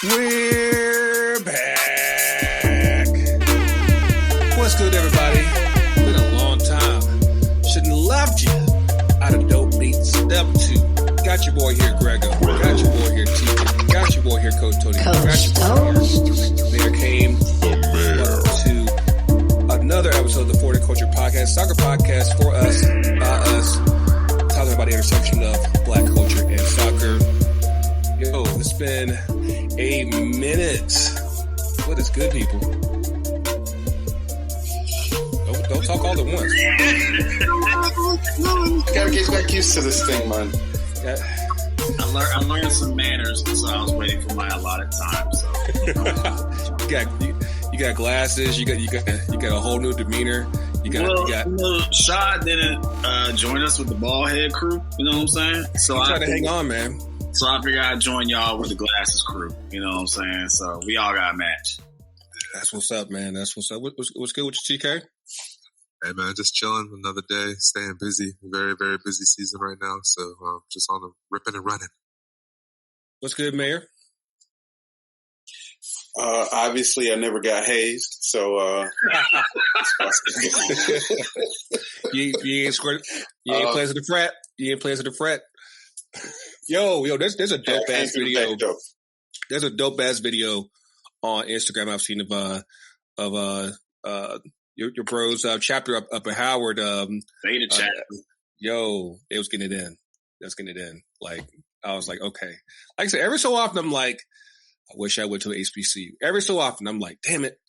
We're back. What's good, everybody? Been a long time. Shouldn't have left you out of Dope Beats. Step 2. Got your boy here, Grego. Got your boy here, TJ. Got your boy here, Coach Tony. Got your boy here. There came to another episode of the 40 Culture Podcast, soccer podcast for us, by us, talking about the intersection of black culture and soccer. Yo, it's been a minute. What is good, people? Don't talk all at once. Gotta get back used to this thing, man. I learned some manners, so I was waiting for my allotted time. So you got glasses. You got a whole new demeanor. Shaw didn't join us with the ball head crew. You know what I'm saying? So I trying to hang on, man. So I figured I'd join y'all with the glasses crew. You know what I'm saying? So we all got a match. That's what's up, man. That's what's up. What's good with you, TK? Hey, man, just chilling another day, staying busy. Very, very busy season right now. So just on the ripping and running. What's good, Mayor? Obviously, I never got hazed, so you ain't squirt. You ain't playing to the frat. You ain't playing to the frat. Yo, there's a dope ass video. There's a dope ass video on Instagram I've seen of your bros chapter up at Howard. Beta chat. Yo, it was getting it in. That's getting it in. Like I was like, okay. Like I said, every so often I'm like, I wish I went to an HBCU. Every so often I'm like, damn it.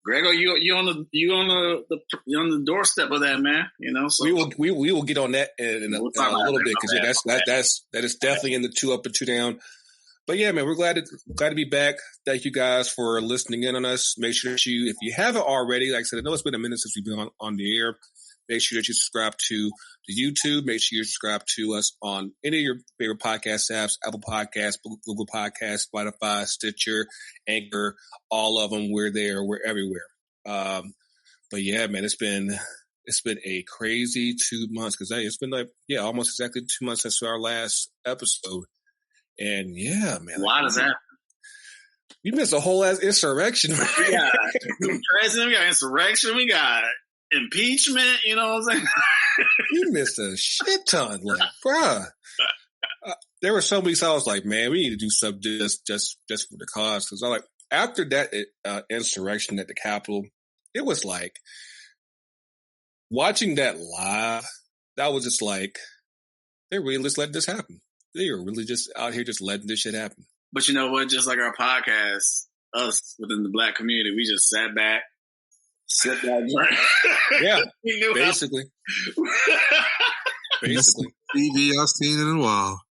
Grego, you on the doorstep of that, man. You know, so we will get on that in a little bit because that is definitely in the 2 up and 2 down. But yeah, man, we're glad to be back. Thank you guys for listening in on us. Make sure that if you haven't already, like I said, I know it's been a minute since we've been on the air. Make sure that you subscribe to the YouTube. Make sure you subscribe to us on any of your favorite podcast apps, Apple Podcasts, Google Podcasts, Spotify, Stitcher, Anchor, all of them. We're there. We're everywhere. But yeah, man, it's been a crazy 2 months because it's been almost exactly 2 months since our last episode. And yeah, man. Why does that? We missed a whole ass insurrection. We got president, we got insurrection, we got impeachment, you know what I'm saying? You missed a shit ton. Like, bruh. There were so many times I was like, man, we need to do something just for the cause. Because I like, after that insurrection at the Capitol, it was like, watching that live, that was just like, they really just let this happen. They are really just out here just letting this shit happen. But you know what? Just like our podcast, us within the black community, we just sat back, sit back. Yeah, basically. Basically. TV I've seen in a while.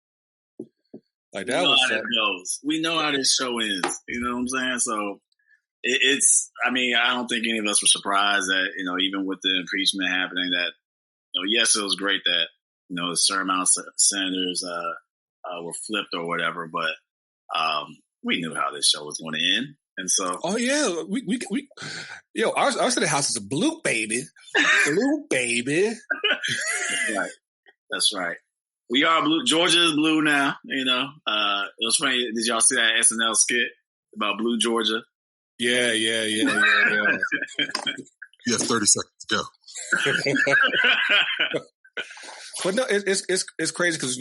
Like that was it goes. We know how this show ends. You know what I'm saying? So it's. I mean, I don't think any of us were surprised that even with the impeachment happening, that yes, it was great that a certain amount of senators were flipped or whatever, but we knew how this show was going to end. And so, oh yeah, we our Senate House is a blue baby, Right, that's right. We are blue. Georgia is blue now. It was funny. Did y'all see that SNL skit about blue Georgia? Yeah. You have 30 seconds to go. But no, it's crazy because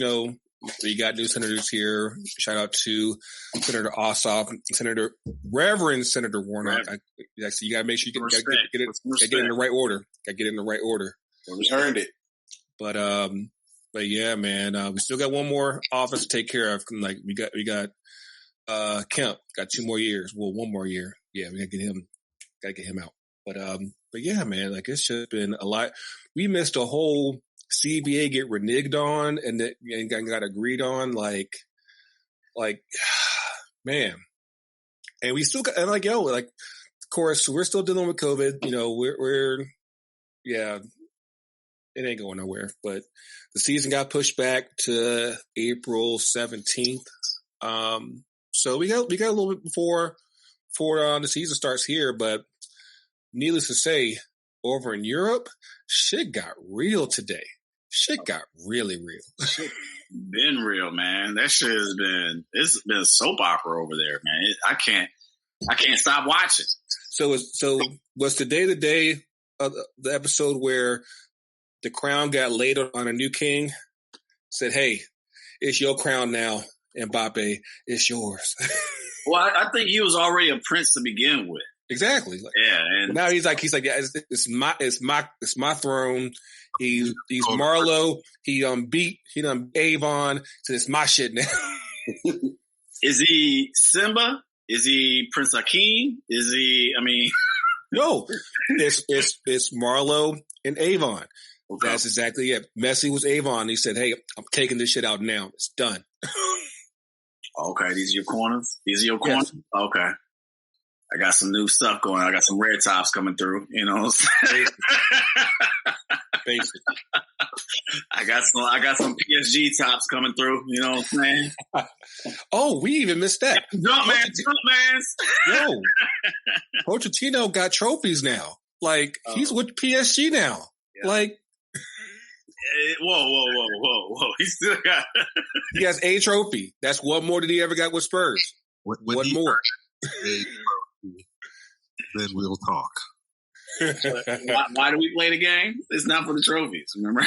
we got new senators here. Shout out to Senator Ossoff, Reverend Senator Warnock. So you got to make sure you get it in the right order. Got to get it in the right order. We earned it. But yeah, man, we still got one more office to take care of. Like we got Kemp got 2 more years. Well, 1 more year. Yeah, we got to get him out. But yeah, man, like it's just been a lot. We missed a whole CBA get reneged on and got agreed on, like, man. And we still got, and of course, we're still dealing with COVID. It ain't going nowhere. But the season got pushed back to April 17th. So we got a little bit before the season starts here, but needless to say, over in Europe, shit got real today. Shit got really real. Been real, man. That shit it's been a soap opera over there, man. I can't stop watching. So was today the day of the episode where the crown got laid on a new king? Said, hey, it's your crown now, Mbappe. It's yours. Well, I think he was already a prince to begin with. Exactly. Yeah, and now he's like, yeah, it's my throne. He's Marlo. He done Avon. So it's my shit now. Is he Simba? Is he Prince Hakeem? Is he? I mean, no. It's Marlo and Avon. Okay. That's exactly it. Messi was Avon. He said, "Hey, I'm taking this shit out now. It's done." Okay, these are your corners. Yes. Okay. I got some new stuff going. I got some red tops coming through. You know what I'm saying? Basically. I got some PSG tops coming through. You know what I'm saying? Oh, we even missed that. Jumpmans. Yo, Pochettino got trophies now. Like he's with PSG now. Yeah. Like, whoa! He still got. He has a trophy. That's one more than he ever got with Spurs. One more. Then we'll talk. Why do we play the game? It's not for the trophies, remember?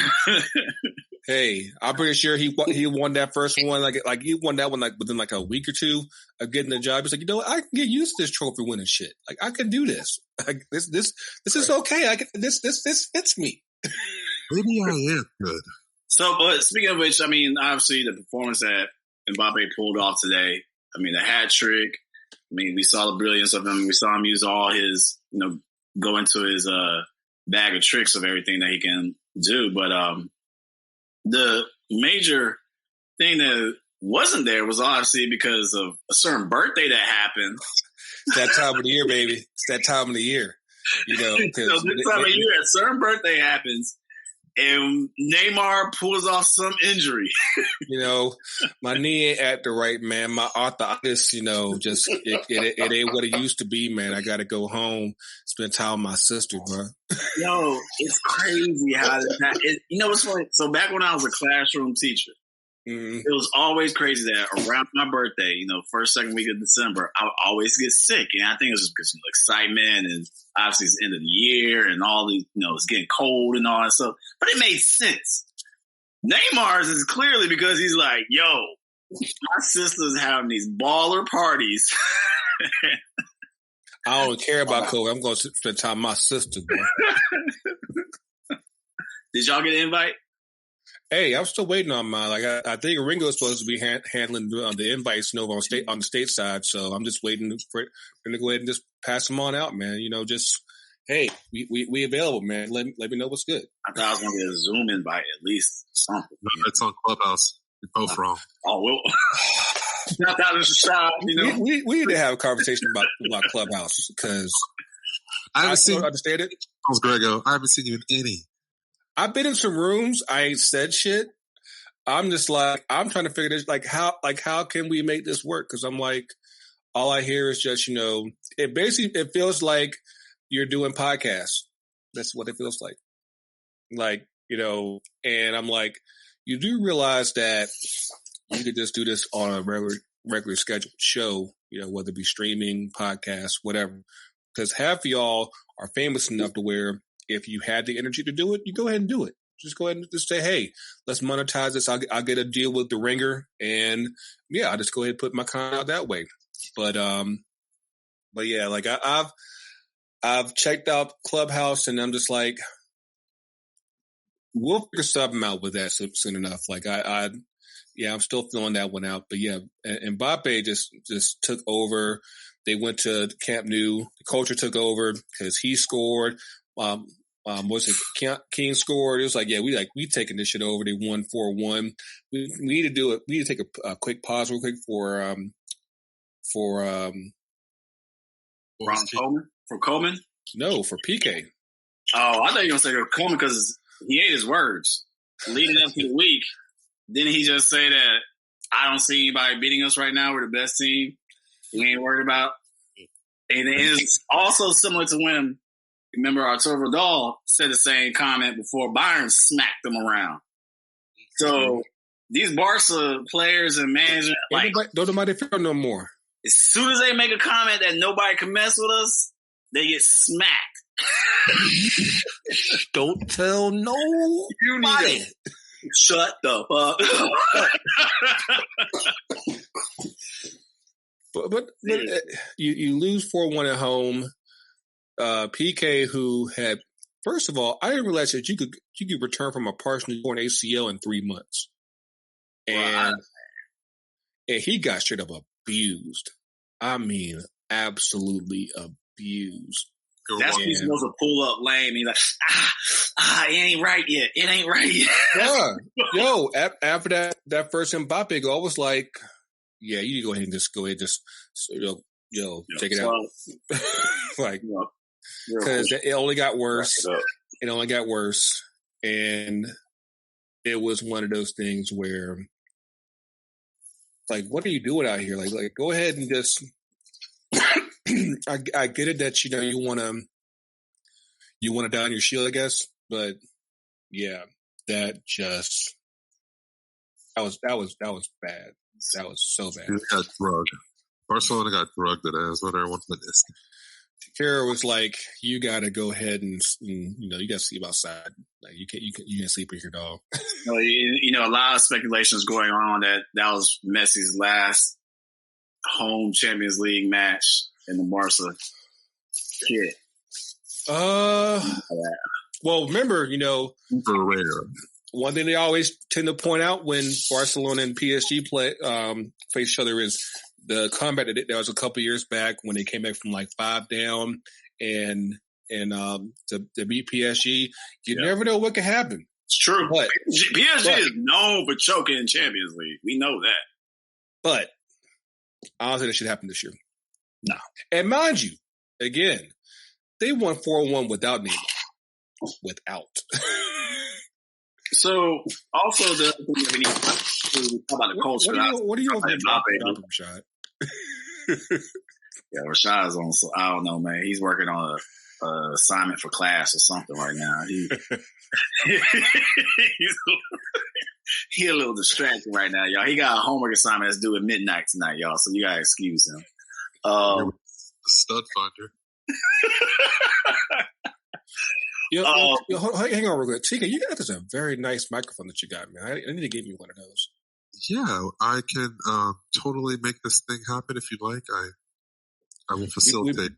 Hey, I'm pretty sure he won that first one. Like he won that one like within like a week or two of getting the job. He's like, you know what? I can get used to this trophy winning shit. Like I can do this. Like this is okay. This fits me. Maybe I am good. So, but speaking of which, I mean, obviously the performance that Mbappe pulled off today. I mean, the hat trick. I mean, we saw the brilliance of him. We saw him use all his, go into his bag of tricks of everything that he can do. But the major thing that wasn't there was obviously because of a certain birthday that happened. It's that time of the year, baby. It's that time of the year. So this time of year, a certain birthday happens, and Neymar pulls off some injury. My knee ain't acting right, man. My arthritis, just it ain't what it used to be, man. I got to go home, spend time with my sister, bro. Yo, it's crazy how what's funny? So back when I was a classroom teacher, it was always crazy that around my birthday, first, second week of December, I would always get sick. And I think it was just because of excitement and obviously it's the end of the year and all the, it's getting cold and all that stuff. But it made sense. Neymar's is clearly because he's like, yo, my sister's having these baller parties. I don't care about COVID. I'm going to spend time with my sister, bro. Did y'all get an invite? Hey, I'm still waiting on mine. Like I think Ringo's supposed to be handling the invites on the state side, so I'm just waiting for him to go ahead and just pass them on out, man. Just hey, we available, man. Let me know what's good. I thought I was gonna get a Zoom invite at least something. No, it's on Clubhouse. You're both wrong. Oh well. Not that was a shot, We need to have a conversation about Clubhouse because I don't understand it. Grego, I haven't seen you in any. I've been in some rooms. I ain't said shit. I'm just like, I'm trying to figure this, how can we make this work? Because I'm like, all I hear is just, it feels like you're doing podcasts. That's what it feels like. And I'm like, you do realize that you could just do this on a regular scheduled show, whether it be streaming, podcasts, whatever. Because half of y'all are famous enough to where if you had the energy to do it, you go ahead and do it. Just go ahead and just say, hey, let's monetize this. I'll get a deal with the Ringer. And yeah, I'll just go ahead and put my content out that way. But yeah, like I've checked out Clubhouse and I'm just like, we'll figure something out with that soon enough. Like I'm still filling that one out. But yeah, and Mbappe just took over. They went to Camp Nou. The culture took over because he scored. King scored. It was like, yeah, we taking this shit over. They won 4-1. We need to do it. We need to take a quick pause real quick for Coleman? No, for PK. Oh, I thought you were going to say Coleman because he ate his words leading up to the week. Didn't he just say that I don't see anybody beating us right now? We're the best team. We ain't worried about. And it's also similar to when, remember, Arturo Vidal said the same comment before Bayern smacked them around. So these Barca players and management, like, don't nobody feel no more. As soon as they make a comment that nobody can mess with us, they get smacked. Don't tell nobody. Shut the fuck. but you lose 4-1 at home. PK, who had, first of all, I didn't realize that you could return from a partially torn ACL in 3 months, and he got straight up abused. I mean, absolutely abused. That's when he's supposed to pull up lame. He's like, it ain't right yet. It ain't right yet. Yo, after that first Mbappe goal, I was like, yeah, you need to go ahead and just take it out. Like, because it only got worse. It only got worse. And it was one of those things where, like, what are you doing out here? Like go ahead and just, I get it that, you want to down your shield, I guess. But yeah, that was bad. That was so bad. It got drugged. Barcelona got drugged at as what everyone witnessed. Kara was like, you got to go ahead and you got to sleep outside. Like you can't sleep with your dog. A lot of speculations going on that was Messi's last home Champions League match in the Barca kit. Well, remember, for rare. One thing they always tend to point out when Barcelona and PSG face each other is the comeback that was a couple years back when they came back from like 5 down and to beat PSG. You never know what could happen. It's true. But PSG is known for choking in Champions League. We know that. But I don't think that should happen this year. No. And mind you, again, they won 4-1 without Neymar. Without. So, also the other thing that we need to talk about the culture. What are you on Mbappe, Rashad? Yeah, Rashad's on. So I don't know, man. He's working on a assignment for class or something right now. He's a little distracted right now, y'all. He got a homework assignment that's due at midnight tonight, y'all. So you gotta excuse him. Stud finder. Hang on real quick. Tika, you got this a very nice microphone that you got, man. I need to give you one of those. Yeah, I can totally make this thing happen if you'd like. I will facilitate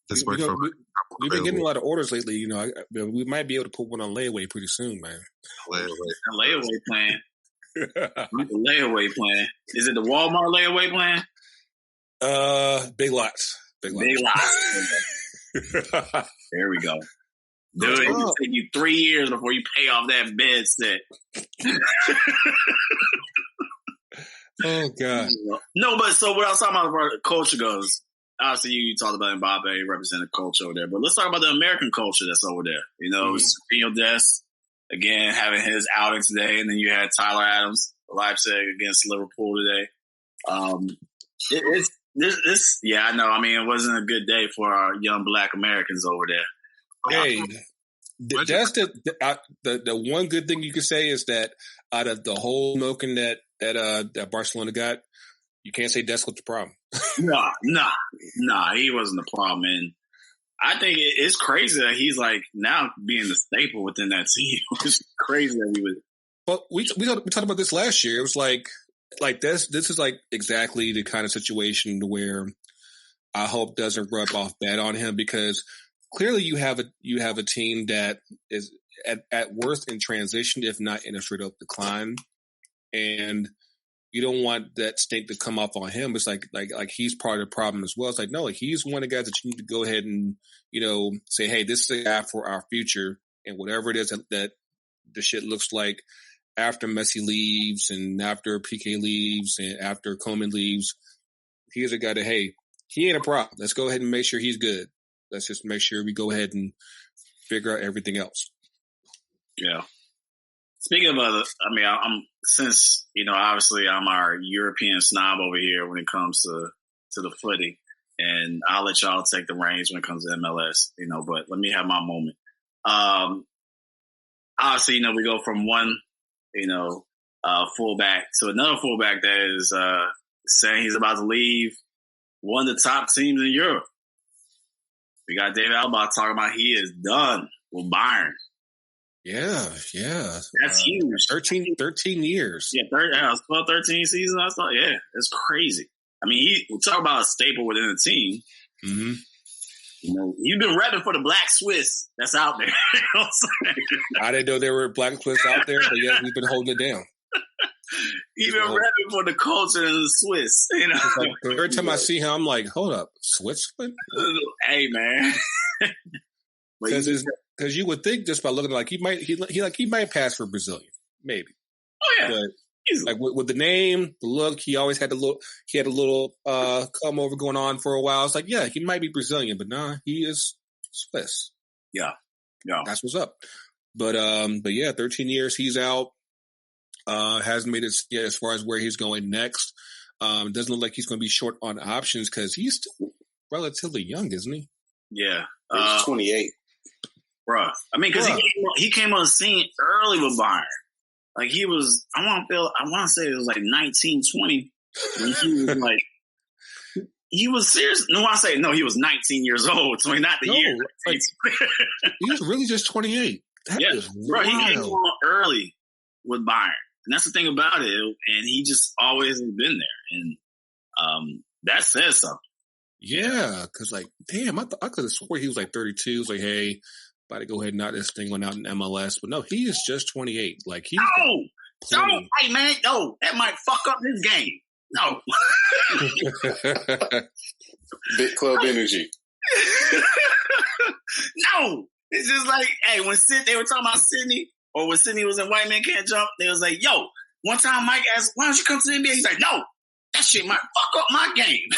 this microphone. We've been getting a lot of orders lately. We might be able to put one on layaway pretty soon, man. Layaway plan. Layaway plan. Is it the Walmart layaway plan? Big Lots. Big Lots. There we go. Dude, it will take you 3 years before you pay off that bed set. Oh, God. No, but so what I was talking about as far as culture goes, obviously you talked about Mbappe representing culture over there, but let's talk about the American culture that's over there. Sergio Dest, again, having his outing today, and then you had Tyler Adams, Leipzig against Liverpool today. I know. I mean, it wasn't a good day for our young Black Americans over there. Hey, that's the one good thing you can say is that out of the whole milking that Barcelona got, you can't say that's what the problem. Nah, he wasn't the problem. And I think it's crazy that he's like now being the staple within that team. It's crazy that we would. But we talked about this last year. It was like this is like exactly the kind of situation where I hope doesn't rub off bad on him, because clearly you have a team that is at worst in transition, if not in a straight up decline, and you don't want that stink to come off on him. It's like he's part of the problem as well. It's like, no, he's one of the guys that you need to go ahead and say, hey, this is a guy for our future, and whatever it is that the shit looks like after Messi leaves and after PK leaves and after Coleman leaves, he's a guy that, hey, he ain't a problem. Let's go ahead and make sure he's good. Let's just make sure we go ahead and figure out everything else. Yeah. Speaking of other, I mean, obviously I'm our European snob over here when it comes to the footy, and I'll let y'all take the reins when it comes to MLS, but let me have my moment. Obviously, we go from one fullback to another fullback that is saying he's about to leave one of the top teams in Europe. We got David Alaba talking about he is done with Bayern. Yeah. That's huge. 13 years. Yeah, 12, 13 seasons. I thought, yeah, it's crazy. I mean, we talk about a staple within the team. Mm-hmm. You've been repping for the Black Swiss that's out there. I didn't know there were Black Swiss out there, but yeah, we've been holding it down. You've been repping for the culture of the Swiss. Like, every time I see him, I'm like, hold up, Switzerland? Hey, man. Because you would think just by looking like he might pass for Brazilian, maybe. Oh yeah, but like with the name, the look, he always had a little come over going on for a while. It's like, yeah, he might be Brazilian, but nah, he is Swiss. Yeah, that's what's up. But yeah, 13 years he's out. Hasn't made it yet as far as where he's going next. Doesn't look like he's going to be short on options because he's still relatively young, isn't he? Yeah, he's 28. Bruh. I mean, because he came on the scene early with Bayern. Like he was, I want to say it was like 19, 20. When he was like, he was serious. No, he was 19 years old. So not the year. Like, he was really just 28. That is wild. He came on early with Bayern. And that's the thing about it. And he just always has been there. And that says something. Yeah, because like, damn, I could have swore he was like 32. He was like, hey, about to go ahead and knock this thing one out in MLS. But no, he is just 28. Like, he's hey man, that might fuck up this game. No. Big club energy. No. It's just like, hey, when they were talking about Sydney, or when Sydney was in White Man Can't Jump, they was like, yo, one time Mike asked, why don't you come to the NBA? He's like, no, that shit might fuck up my game.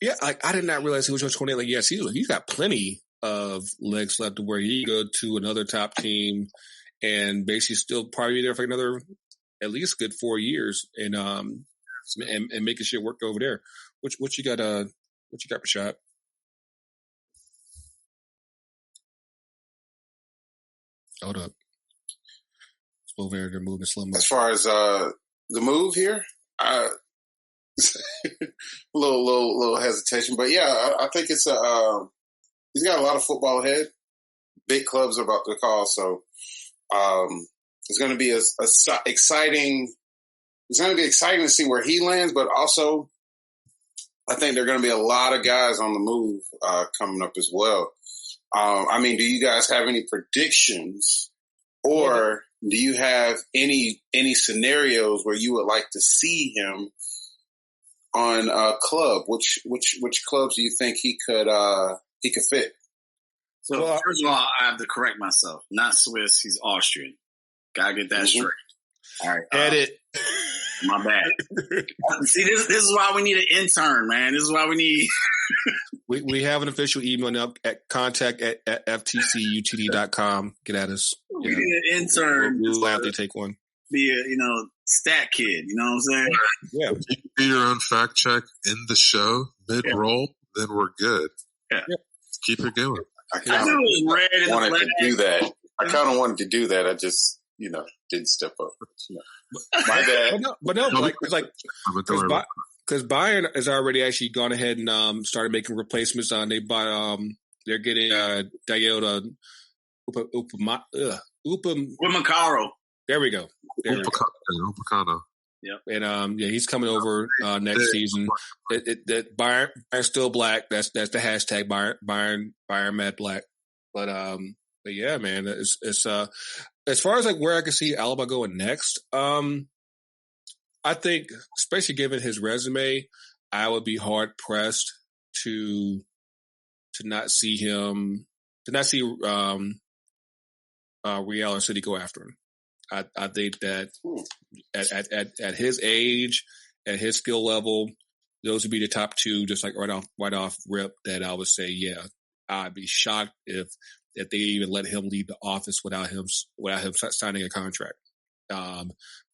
Yeah, like I did not realize he was just 28. Like, yes, he's got plenty of legs left to where he go to another top team and basically still probably be there for another at least good 4 years and making shit work over there. What you got? What you got, Rashad? Hold up. It's over there. They're moving slow motion. As far as the move here, little hesitation, but yeah, I think it's he's got a lot of football ahead. Big clubs are about to call, so it's going to be exciting. It's going to be exciting to see where he lands, but also I think there are going to be a lot of guys on the move coming up as well. I mean, do you guys have any predictions, or do you have any scenarios where you would like to see him on a club? Which clubs do you think he could fit? So first of all, I have to correct myself. Not Swiss, he's Austrian. Gotta get that straight. All right, edit. My bad. See, this is why we need an intern, man. This is why we need. we have an official email now at contact@FTCUTD.com. Get at us. We need an intern. We'll gladly take one. Be a stat kid. You know what I'm saying? Yeah. If you can do your own fact check in the show mid roll, then we're good. Yeah. Just keep it going. I kind of wanted to do that. I just didn't step up. My bad. Because Bayern has already actually gone ahead and started making replacements. They're getting Dayota Upamecano. There we go. Upamecano. Yep. And he's coming over next season. That Bayern's still black. That's the hashtag Bayern Mad Black. But yeah, man, it's as far as like where I can see Alaba going next, I think, especially given his resume, I would be hard pressed to not see Real or City go after him. I think that at his age, at his skill level, those would be the top two, just like right off rip. That I would say, yeah, I'd be shocked if they even let him leave the office without him signing a contract.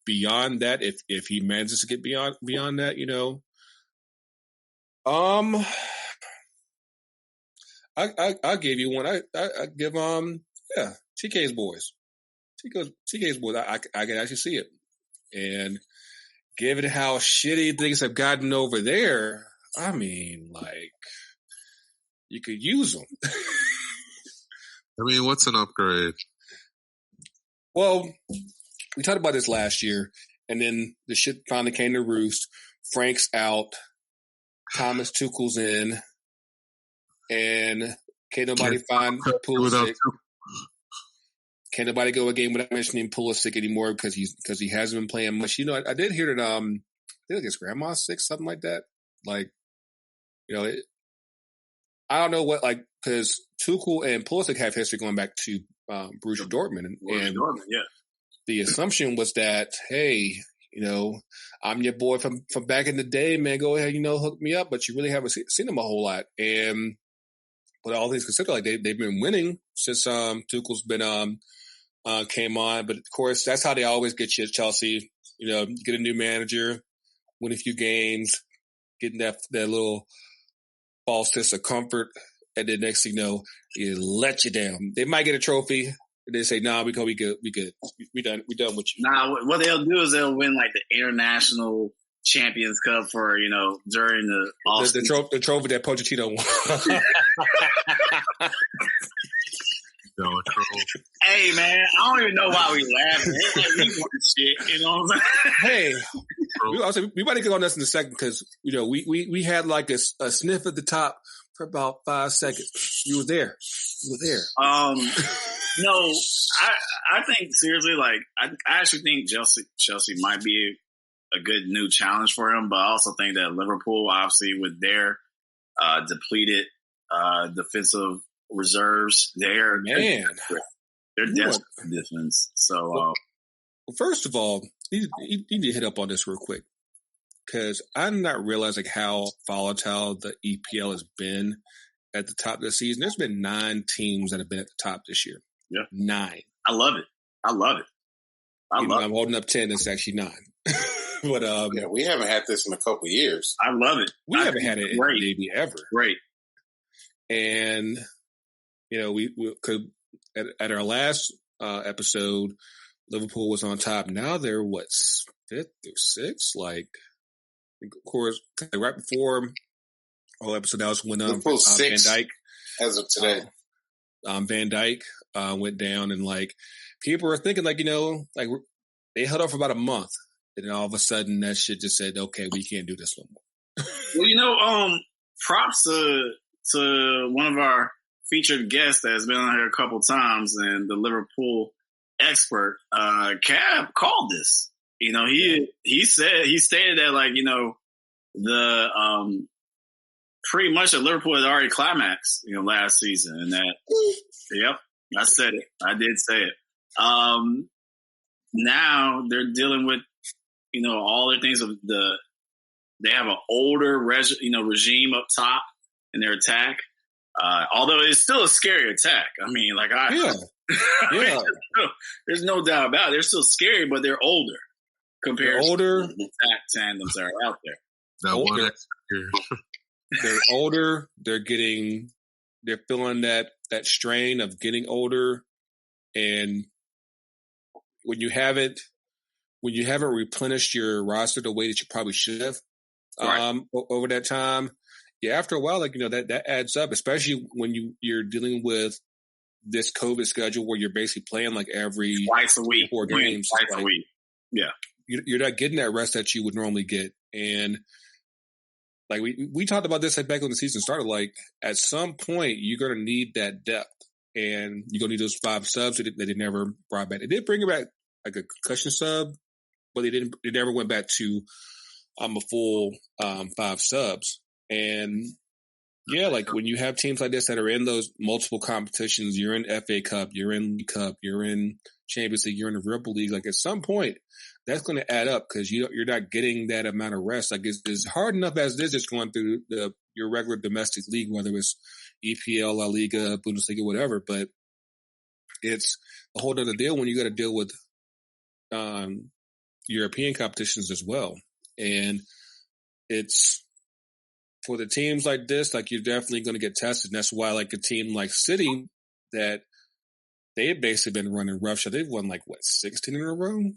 Beyond that, if he manages to get beyond that, I'll give you one. I give TK's boys. TK's boys. I can actually see it. And given how shitty things have gotten over there, I mean, like, you could use them. I mean, what's an upgrade? Well, we talked about this last year, and then the shit finally came to roost. Frank's out. Thomas Tuchel's in. And can't nobody find Pulisic. Can't nobody go a game without mentioning Pulisic anymore because he hasn't been playing much. You know, I did hear that I think his grandma's sick, something like that. Like, you know, I don't know what, like, because Tuchel and Pulisic have history going back to Borussia Dortmund. And yeah. The assumption was that, hey, you know, I'm your boy from back in the day, man. Go ahead, you know, hook me up. But you really haven't seen him a whole lot. And but all things considered, like they've been winning since Tuchel's been came on. But of course, that's how they always get you at Chelsea. You know, get a new manager, win a few games, getting that little false sense of comfort, and then next thing you know, it let you down. They might get a trophy, and they say, "Nah, we good, we good, we done with you." Nah, what they'll do is they'll win like the International Champions Cup for, you know, during the trophy that Pochettino won. Hey man, I don't even know why we laughing. We want shit, you know what I'm saying? Hey, we might get on this in a second because, you know, we had like a sniff at the top for about 5 seconds. You were there. No, I think seriously, like I actually think Chelsea might be a good new challenge for him, but I also think that Liverpool, obviously with their depleted defensive reserves, they're desperate for defense. So, well, first of all, you need to hit up on this real quick because I'm not realizing how volatile the EPL has been at the top of the season. There's been 9 teams that have been at the top this year. Yeah, 9. I love it. I'm holding up 10. It's actually 9. But yeah, we haven't had this in a couple of years. I love it. We haven't had it maybe ever. Great. And you know, we could at our last episode, Liverpool was on top. Now they're 5th or 6th. Like, of course, right before whole episode that was when Van Dijk as of today. Van Dijk went down, and like people were thinking, like, you know, like they held up for about a month, and then all of a sudden that shit just said, okay, we can't do this no more. Well, you know, props to one of our featured guests that has been on here a couple times, and the Liverpool expert, Cab, called this. You know, he stated that, like, you know, the pretty much that Liverpool had already climaxed, you know, last season, and that, yep, I said it. I did say it. Now they're dealing with, you know, all the things of they have an older regime up top in their attack. Although it's still a scary attack. I mean, like there's no doubt about it. They're still scary, but they're older compared to the attack tandems that are out there. They're older. They're feeling that strain of getting older, and when you haven't replenished your roster the way that you probably should have over that time. Yeah, after a while, like, you know, that adds up, especially when you're dealing with this COVID schedule where you're basically playing like every twice a week, 4 games. Twice a week. Yeah. You're not getting that rest that you would normally get. And like we talked about this back when the season started, like at some point you're going to need that depth, and you're going to need those 5 subs that they never brought back. They did bring it back like a concussion sub, but they never went back to a full 5 subs. And yeah, like when you have teams like this that are in those multiple competitions, you're in FA Cup, you're in League Cup, you're in Champions League, you're in the Europa League, like at some point that's going to add up because you're not getting that amount of rest. Like it's hard enough as it is just going through your regular domestic league, whether it's EPL, La Liga, Bundesliga, whatever, but it's a whole other deal when you got to deal with European competitions as well. And it's for the teams like this, like you're definitely going to get tested. And that's why, like a team like City, that they've basically been running roughshod. They've won 16 in a row.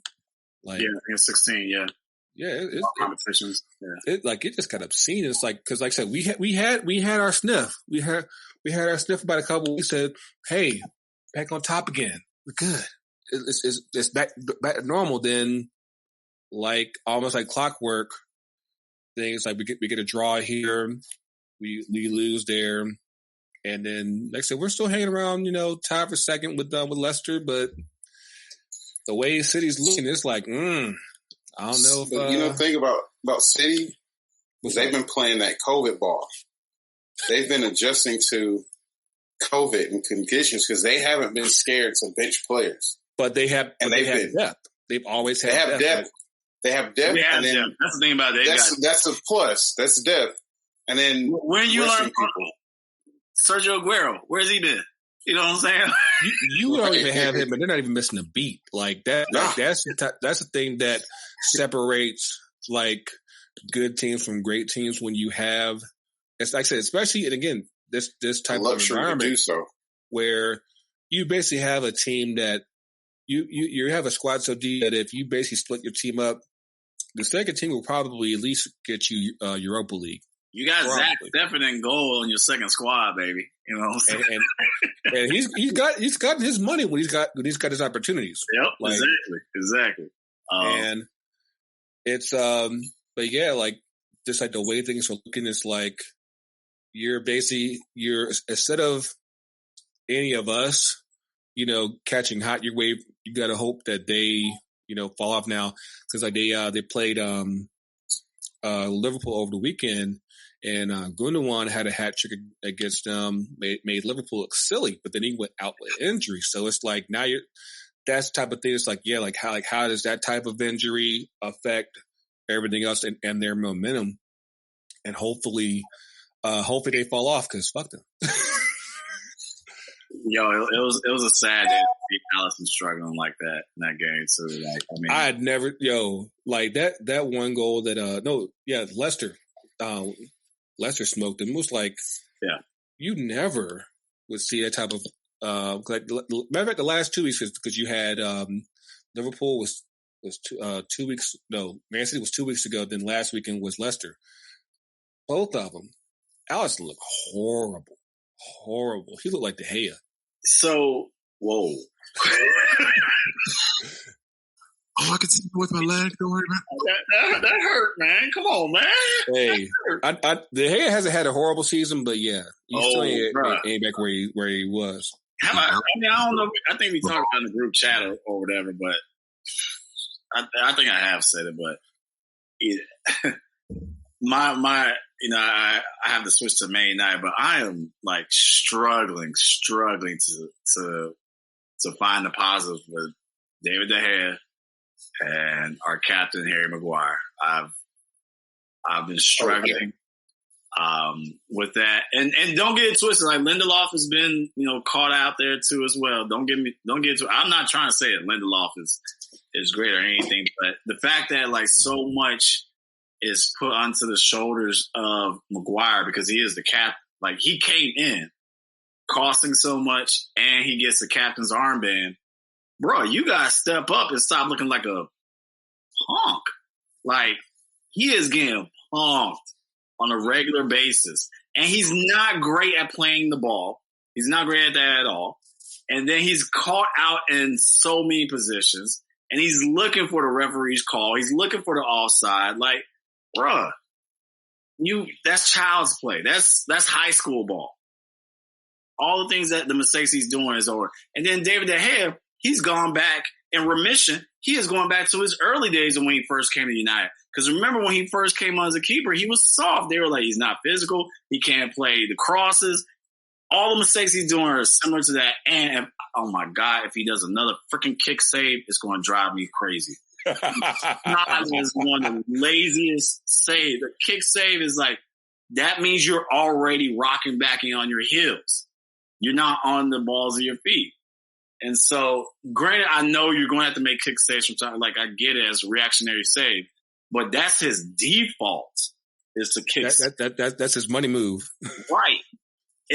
16. Yeah. Yeah, it's competitions. Yeah, it just got obscene. It's because, like I said, we had our sniff. We had our sniff about a couple weeks. Said, hey, back on top again. We're good. It's back to normal. Then, almost like clockwork, things like we get a draw here, we lose there, and then like I said, we're still hanging around. Tied for second with Leicester, but the way City's looking, it's I don't know if the thing about City is they've been playing that COVID ball. They've been adjusting to COVID and conditions because they haven't been scared to bench players. But they have depth. They've always had depth. They have depth. And then, that's the thing about it. That's a plus. That's depth. And then when you learn Sergio Aguero, where's he been? You know what I'm saying? You don't even have him, and they're not even missing a beat. That's the thing that separates good teams from great teams when you have, it's like I said, especially, and again, this type of environment to do so, where you basically have a team that you have a squad so deep that if you basically split your team up, the second team will probably at least get you Europa League. You got Zach Steffen in goal on your second squad, baby. You know what I'm saying? And he's gotten his money when he's got his opportunities. Yep, exactly. And it's but yeah, just the way things are looking, it's you're instead of any of us, catching hot your wave, you got to hope that they fall off now, because they played Liverpool over the weekend. And Gundogan had a hat trick against them, made Liverpool look silly, but then he went out with injury. So it's now that's the type of thing. It's how does that type of injury affect everything else and their momentum? And hopefully they fall off, because fuck them. Yo, it was a sad day to see Alisson struggling like that in that game too. I had never that one goal that Leicester smoked them. It was you never would see that type of matter of fact, the last 2 weeks, because you had Liverpool was 2 weeks. No, Man City was 2 weeks ago. Then last weekend was Leicester. Both of them, Alisson looked horrible. He looked like De Gea. So, whoa. I can see with my leg. Don't worry about that hurt, man. Come on, man. Hey, De Gea hasn't had a horrible season, but yeah, he still ain't back where he was. I don't know. I think we talked about in the group chat or whatever, but I think I have said it. But I have to switch to Man United, but I am struggling to find the positives with David De Gea and our captain Harry Maguire. I've been struggling with that, and don't get it twisted. Lindelof has been caught out there too as well. Don't get it twisted. I'm not trying to say that Lindelof is great or anything, but the fact that so much is put onto the shoulders of Maguire because he is the cap. He came in costing so much, and he gets the captain's armband. Bro, you gotta step up and stop looking like a punk. He is getting punked on a regular basis. And he's not great at playing the ball. He's not great at that at all. And then he's caught out in so many positions. And he's looking for the referee's call. He's looking for the offside. Bruh, that's child's play. That's high school ball. All the things the mistakes he's doing is over. And then David De Gea, he's gone back in remission. He is going back to his early days of when he first came to United. Because remember when he first came on as a keeper, he was soft. They were he's not physical. He can't play the crosses. All the mistakes he's doing are similar to that. And, oh my God, if he does another freaking kick save, it's going to drive me crazy. Is one of the laziest save. The kick save is that means you're already rocking back on your heels. You're not on the balls of your feet. And so, granted, I know you're going to have to make kick saves from time. I get it as a reactionary save, but that's his default is to kick. That's his money move, right?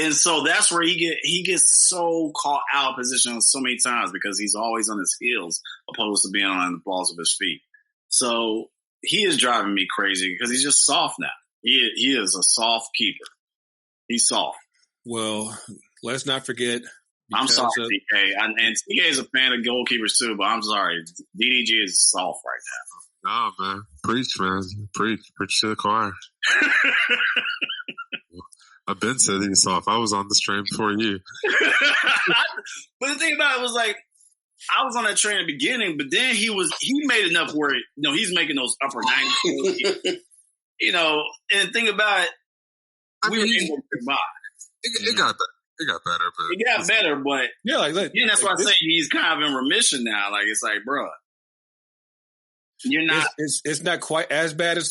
And so that's where he gets so caught out of position so many times because he's always on his heels opposed to being on the balls of his feet. So he is driving me crazy because he's just soft now. He is a soft keeper. He's soft. Well, let's not forget. I'm sorry, TK. And TK is a fan of goalkeepers too, but I'm sorry. DDG is soft right now. No, man. Preach, man. Preach to the choir. I've been said he's soft. I was on this train before you. But the thing about it was like, I was on that train at the beginning, but then he made enough where, he's making those upper 90s. And the thing about it, we were able to get by. It got better. It got better, but it got better, but yeah, that's why I say he's kind of in remission now. Like it's like, bro, you're not. It's not quite as bad as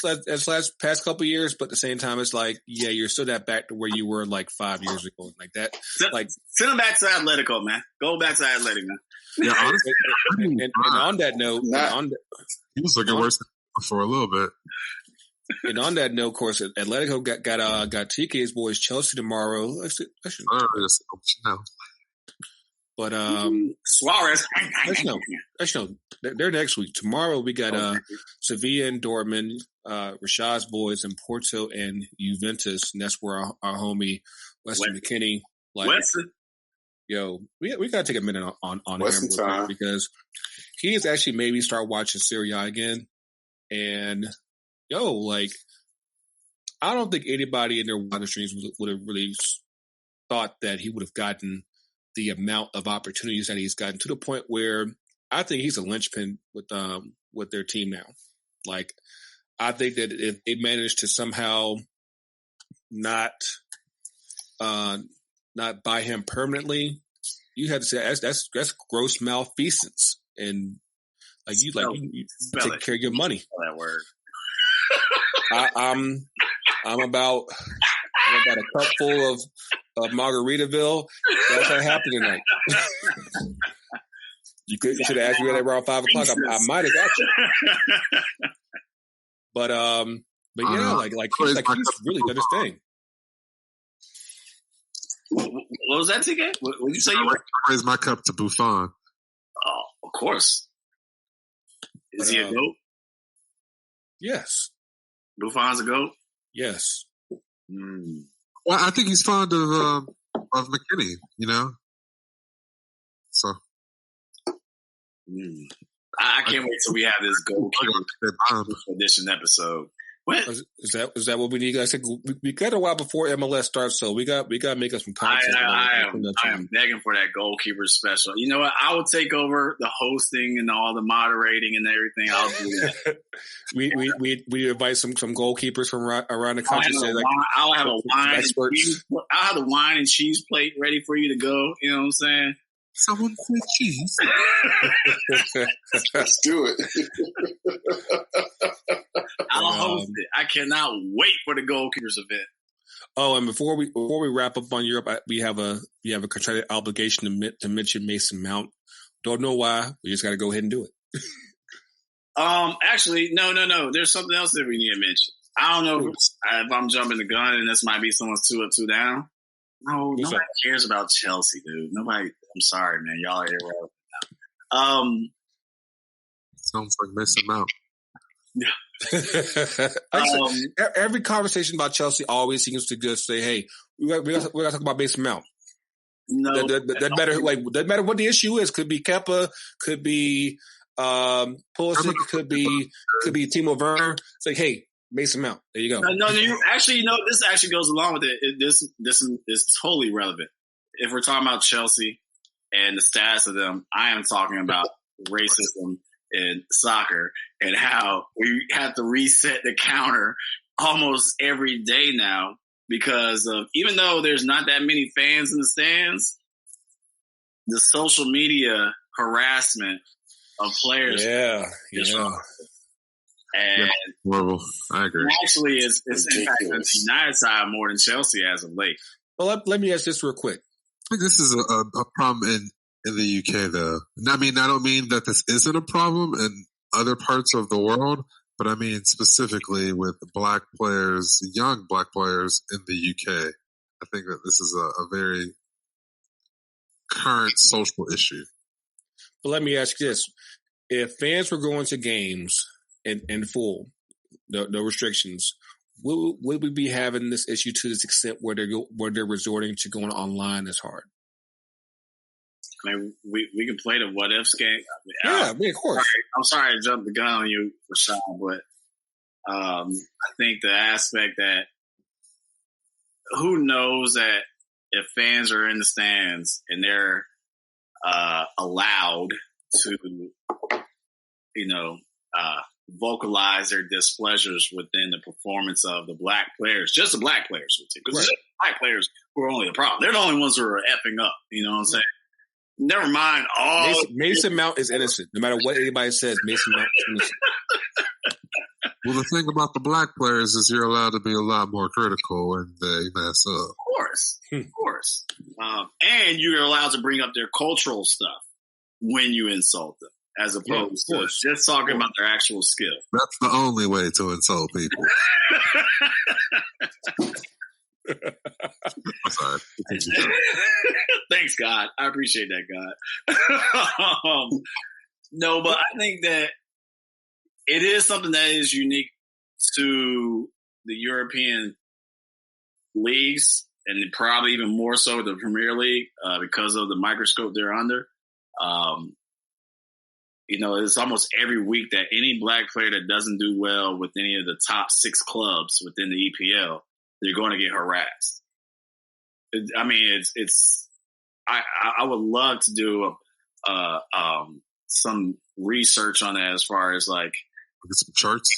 past couple of years, but at the same time, it's like, yeah, you're still that back to where you were like 5 years ago, like that. Send him back to Atletico, man. Go back to Atletico, man. Yeah, honestly, and on that note, he was looking worse for a little bit. And on that note, of course, Atletico got TK's boys Chelsea tomorrow. But Suarez. Actually, no. They're next week. Tomorrow we got Sevilla and Dortmund, Rashad's boys in Porto and Juventus, and that's where our homie Weston McKennie. Weston. Yo, we gotta take a minute on Weston him real quick because he has actually made me start watching Serie A again, and I don't think anybody in their wildest dreams would have really thought that he would have gotten the amount of opportunities that he's gotten, to the point where I think he's a linchpin with their team now. Like, I think that if they manage to somehow not buy him permanently, you have to say that's gross malfeasance, and you take care of your money. That word. I'm about a cup full of Margaritaville. That's what happened tonight. You should have asked me that around 5 o'clock. I might have got you. But yeah, like he's really done his thing. What was that, TK? What did you say? I raise my cup to Buffon. Oh, of course. Is he a GOAT? Yes. Buffon's a GOAT? Yes. Well, I think he's fond of McKennie, So. I can't wait till we have this goalkeeper edition episode. What is that? What we need, guys? We got a while before MLS starts, so we got to make us some content. I am begging for that goalkeeper special. You know what? I will take over the hosting and all the moderating and everything. I'll do that. we invite some goalkeepers from around the country. I'll have a wine. I'll have the wine and cheese plate ready for you to go. You know what I'm saying? Someone said cheese. Let's do it. I'll host it. I cannot wait for the goalkeepers event. Oh, and before we wrap up on Europe, we have a contracted obligation to mention Mason Mount. Don't know why. We just got to go ahead and do it. Actually, no. There's something else that we need to mention. I don't know if I'm jumping the gun and this might be someone's 2 up, 2 down. No, nobody cares about Chelsea, dude. Nobody. I'm sorry, man. Y'all are irrelevant now. Sounds like Mason Mount. Yeah. Every conversation about Chelsea always seems to just say, "Hey, we got to talk about Mason Mount." No, that matter what the issue is. Could be Kepa, could be Pulisic, could be Timo Werner. It's like, hey, Mason Mount. There you go. No, this actually goes along with it. This is totally relevant. If we're talking about Chelsea and the status of them, I am talking about racism in soccer and how we have to reset the counter almost every day now because of, even though there's not that many fans in the stands, the social media harassment of players. Yeah. And horrible. I agree. Actually, it's impacting the United side more than Chelsea as of late. Well, let me ask this real quick. I think this is a problem in the UK, though. I mean, I don't mean that this isn't a problem in other parts of the world, but I mean specifically with black players, young black players in the UK. I think that this is a very current social issue. But let me ask you this. If fans were going to games in full, no restrictions, would we be having this issue to this extent where they're resorting to going online as hard? I mean, we can play the what ifs game. I mean, of course. I'm sorry to jump the gun on you, Rashad, but I think the aspect that who knows that if fans are in the stands and they're allowed to, vocalize their displeasures within the performance of the black players, just the black players, because right. Black players who are only the problem. They're the only ones who are effing up. You know what I'm saying? Never mind. Mason Mount is innocent. No matter what anybody says, Mason Mount is innocent. Well, the thing about the black players is you're allowed to be a lot more critical when they mess up. Of course. And you're allowed to bring up their cultural stuff when you insult them, as opposed to just talking about their actual skill. That's the only way to insult people. I'm sorry. Thanks, God. I appreciate that, God. No, but I think that it is something that is unique to the European leagues, and probably even more so the Premier League because of the microscope they're under. It's almost every week that any black player that doesn't do well with any of the top 6 clubs within the EPL, they're going to get harassed. I would love to do some research on that as far as like look at some charts.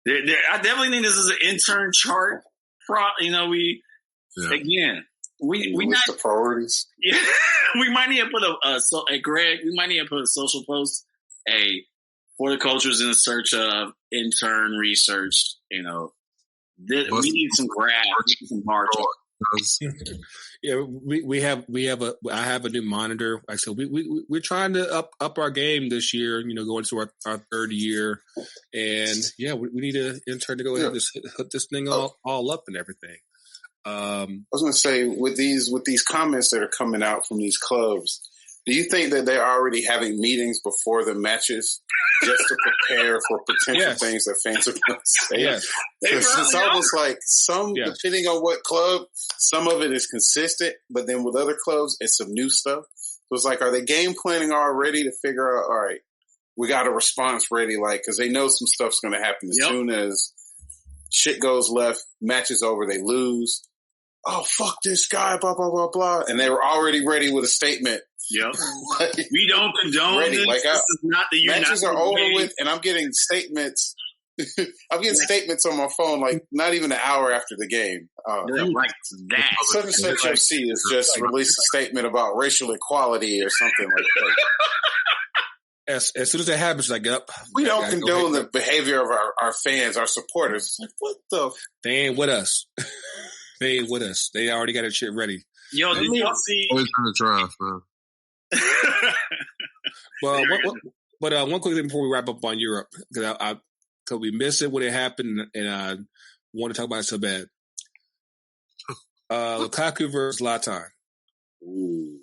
I definitely think this is an intern chart. We not the priorities. Yeah, we might need to put Greg. We might need to put a social post. For the cultures in search of intern research. We need some graphs, some bar charts. Yeah, I have a new monitor. Like I said, we're trying to up our game this year. Going to our 3rd year, and we need an intern to go ahead and hook this thing all up and everything. I was going to say with these comments that are coming out from these clubs, do you think that they're already having meetings before the matches just to prepare for potential things that fans are going to say? Yes. It's almost like depending on what club, some of it is consistent, but then with other clubs, it's some new stuff. So it's like, are they game planning already to figure out, all right, we got a response ready, because they know some stuff's going to happen as soon as shit goes left, match is over, they lose. Oh, fuck this guy, blah, blah, blah, blah. And they were already ready with a statement. Yep. We don't condone this. This is not the matches are over with, and I'm getting statements. I'm getting statements on my phone, not even an hour after the game. Like that. Such and such FC has just released a statement about racial equality or something like that. As soon as that happens, we don't condone the behavior of our fans, our supporters. What the? They ain't with us. They ain't with us. They already got their shit ready. Yo, did y'all see? Always trying to drive, man. Well, one quick thing before we wrap up on Europe, because we missed it when it happened, and I want to talk about it so bad. Lukaku versus Zlatan. Ooh.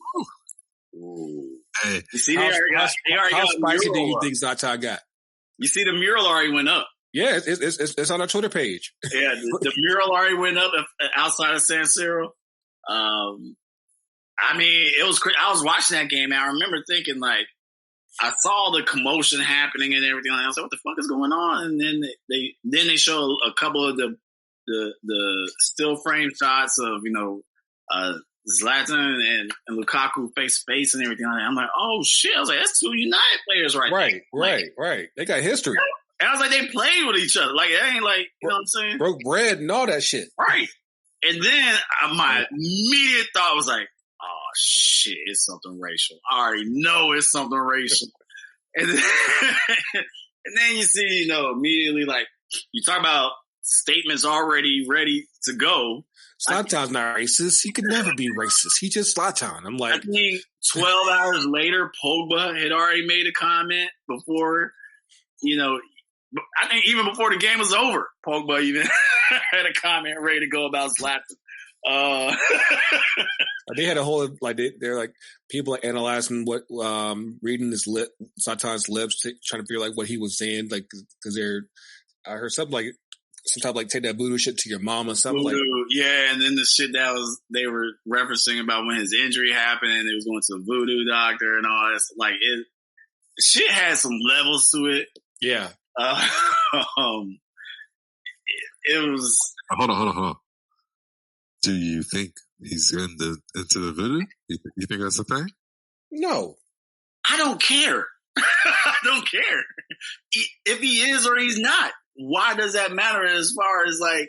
Hey, you see, how spicy do you think Zlatan got? You see, the mural already went up. Yeah, it's on our Twitter page. Yeah, the mural already went up outside of San Siro. It was crazy. I was watching that game, and I remember thinking, I saw the commotion happening and everything. I was like, what the fuck is going on? And then they show a couple of the still frame shots of, Zlatan and Lukaku face to face and everything. I'm like, oh shit. I was like, that's 2 United players right Right. They got history. And I was like, they played with each other. It ain't you know what I'm saying? Broke bread and all that shit. Right. And then my immediate thought was like, oh shit, it's something racial. I already know it's something racial. And then you see, immediately you talk about statements already ready to go. Zlatan's not racist. He could never be racist. He just Zlatan. I'm like, I think 12 hours later, Pogba had already made a comment before, I think even before the game was over, Pogba even had a comment ready to go about Zlatan. They had a whole they're like people are analyzing what reading his Zlatan's lips, trying to figure like what he was saying, like because I heard something like sometimes like take that voodoo shit to your mom or something voodoo, like yeah, and then the shit they were referencing about when his injury happened and they was going to the voodoo doctor and all that. Like shit had some levels to it. Yeah. It was. Hold on. Do you think he's into the voodoo? You think that's a thing? No. I don't care. I don't care. If he is or he's not. Why does that matter as far as like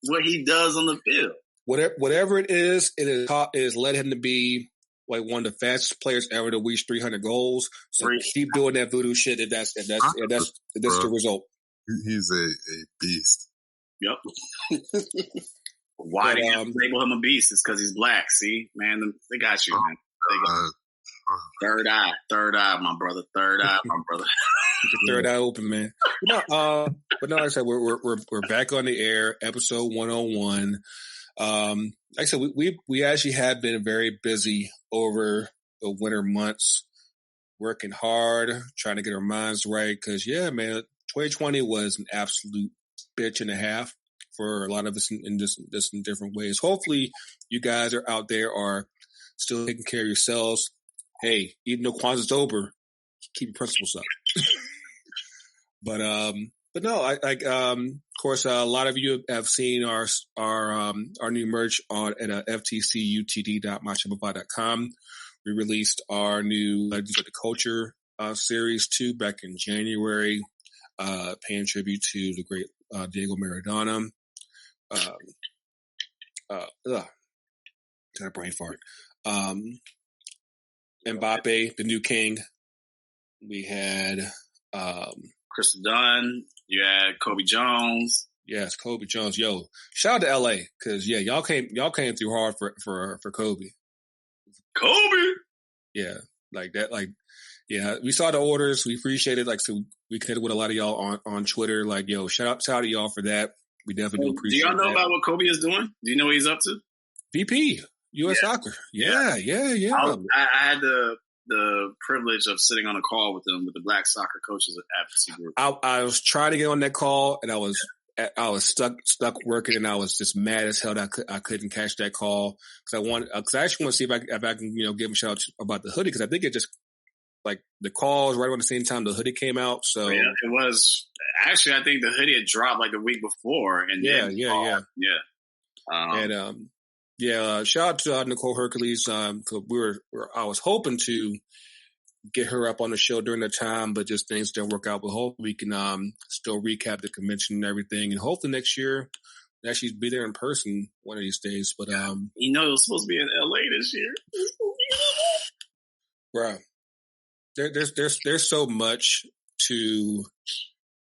what he does on the field? Whatever it is led him to be like one of the fastest players ever to reach 300 goals. So keep doing that voodoo shit. That's the result. He's a beast. Yep. Why do you label him a beast? It's because he's black. See, man, they got you, man. Third eye, my brother. Third eye, my brother. Keep the third eye open, man. But no, like I said, we're back on the air, episode 101. Like I said, we actually have been very busy over the winter months, working hard, trying to get our minds right. Because yeah, man, 2020 was an absolute bitch and a half for a lot of us in different ways. Hopefully, you guys are out there are still taking care of yourselves. Hey, even though Kwanzaa's over, keep your principles up. But no, of course, a lot of you have seen our new merch at FTCUTD.myshopify.com. We released our new Legends of the Culture series 2 back in January, paying tribute to the great Diego Maradona. Got a brain fart. Mbappe, the new king. We had Crystal Dunn. You had Kobe Jones. Yes, Kobe Jones. Yo, shout out to LA because yeah, y'all came through hard for Kobe. Kobe. Yeah, like that. Like, yeah, we saw the orders. We appreciate it. Like, so we connected with a lot of y'all on Twitter. Like, yo, shout out to y'all for that. We definitely do appreciate it. Do y'all know about what Kobe is doing? Do you know what he's up to? VP, U.S. Soccer. Yeah. I had the privilege of sitting on a call with them, with the Black Soccer Coaches Advocacy Group. I was trying to get on that call, and I was stuck working, and I was just mad as hell that I couldn't catch that call because I actually want to see if I can give him a shout out about the hoodie because I think it just like the call was right around the same time the hoodie came out. So yeah, it was actually I think the hoodie had dropped like the week before, and shout out to Nicole Hercules. Cause I was hoping to get her up on the show during the time, but just things didn't work out. But hopefully we can still recap the convention and everything, and hopefully next year we'll actually be there in person one of these days. But it was supposed to be in LA this year. Bro, there's so much to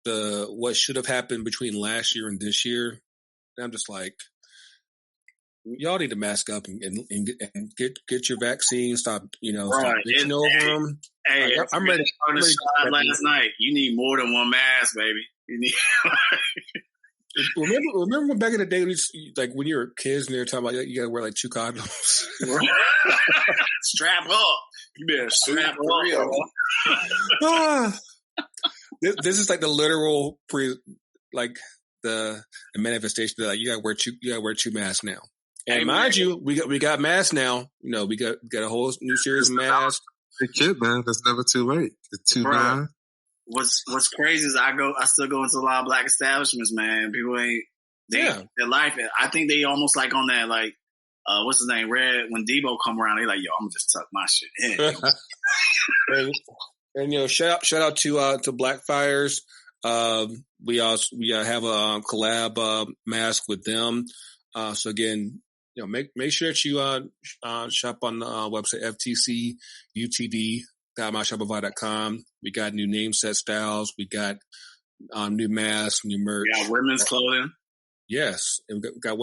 what should have happened between last year and this year. And I'm just like, y'all need to mask up and get your vaccine. Stop, stop bitching over them. Hey, I'm ready. On the side last night, you need more than one mask, baby. You need. Remember when back in the day, like when you were kids and they were talking about you got to wear like 2 condoms. Strap up. You better strap up. This is like the literal the manifestation that like, you got to wear 2 masks now. And mind you, we got masks now. We got a whole new series of masks. Hey kid, man, that's never too late. It's 2 masks. What's crazy is I still go into a lot of black establishments, man. People their life. I think they almost like on that like what's his name, Red. When Debo come around, they like, yo, I'm gonna just tuck my shit in. and shout out to Blackfires. We have a collab mask with them. So again, make sure that you shop on the website FTCUTD.myshopify.com. We got new Namesets styles. We got new masks, new merch. We got women's clothing. Yes, and we got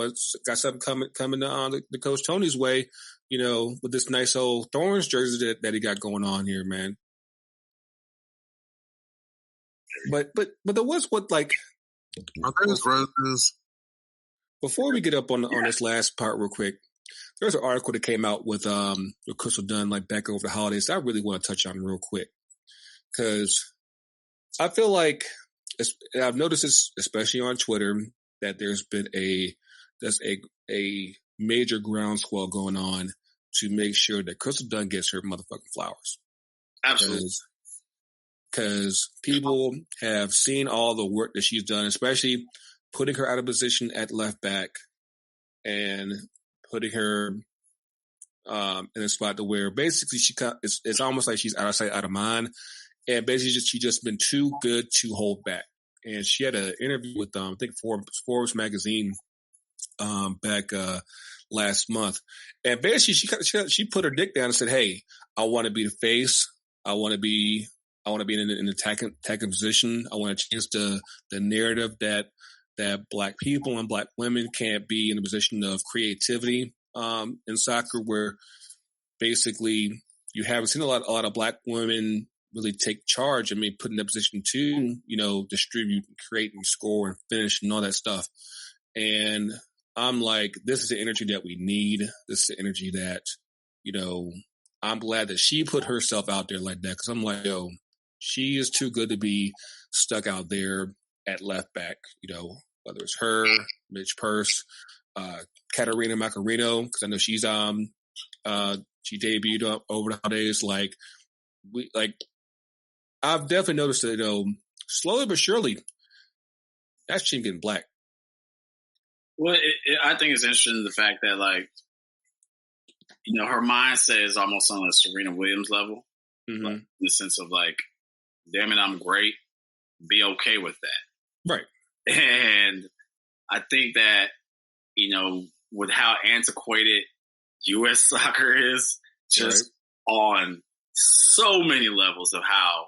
something coming the Coach Tony's way. With this nice old Thorns jersey that he got going on here, man. But there was what like are those roses? Before we get up on this last part real quick, there's an article that came out with Crystal Dunn like back over the holidays. I really want to touch on real quick because I feel like I've noticed this, especially on Twitter, that there's been a major groundswell going on to make sure that Crystal Dunn gets her motherfucking flowers. Absolutely. Because people have seen all the work that she's done, especially putting her out of position at left back and putting her in a spot to where basically it's almost like she's out of sight, out of mind. And basically she's just been too good to hold back. And she had an interview with, I think, Forbes magazine back last month. And basically she put her dick down and said, hey, I want to be the face. I want to be in an attacking position. I want to change the narrative that Black people and Black women can't be in a position of creativity in soccer, where basically you haven't seen a lot of Black women really take charge. I mean, put in a position to, distribute, and create, and score, and finish, and all that stuff. And I'm like, this is the energy that we need. This is the energy that, I'm glad that she put herself out there like that, because I'm like, she is too good to be stuck out there at left back, whether it's her, Mitch Purse, Katarina Macarino, because I know she debuted over the holidays. I've definitely noticed that, slowly but surely, that's team getting black. Well, I think it's interesting the fact that, her mindset is almost on a Serena Williams level, in the sense of damn it, I'm great. Be okay with that. Right. And I think that, with how antiquated U.S. soccer is, just on so many levels of how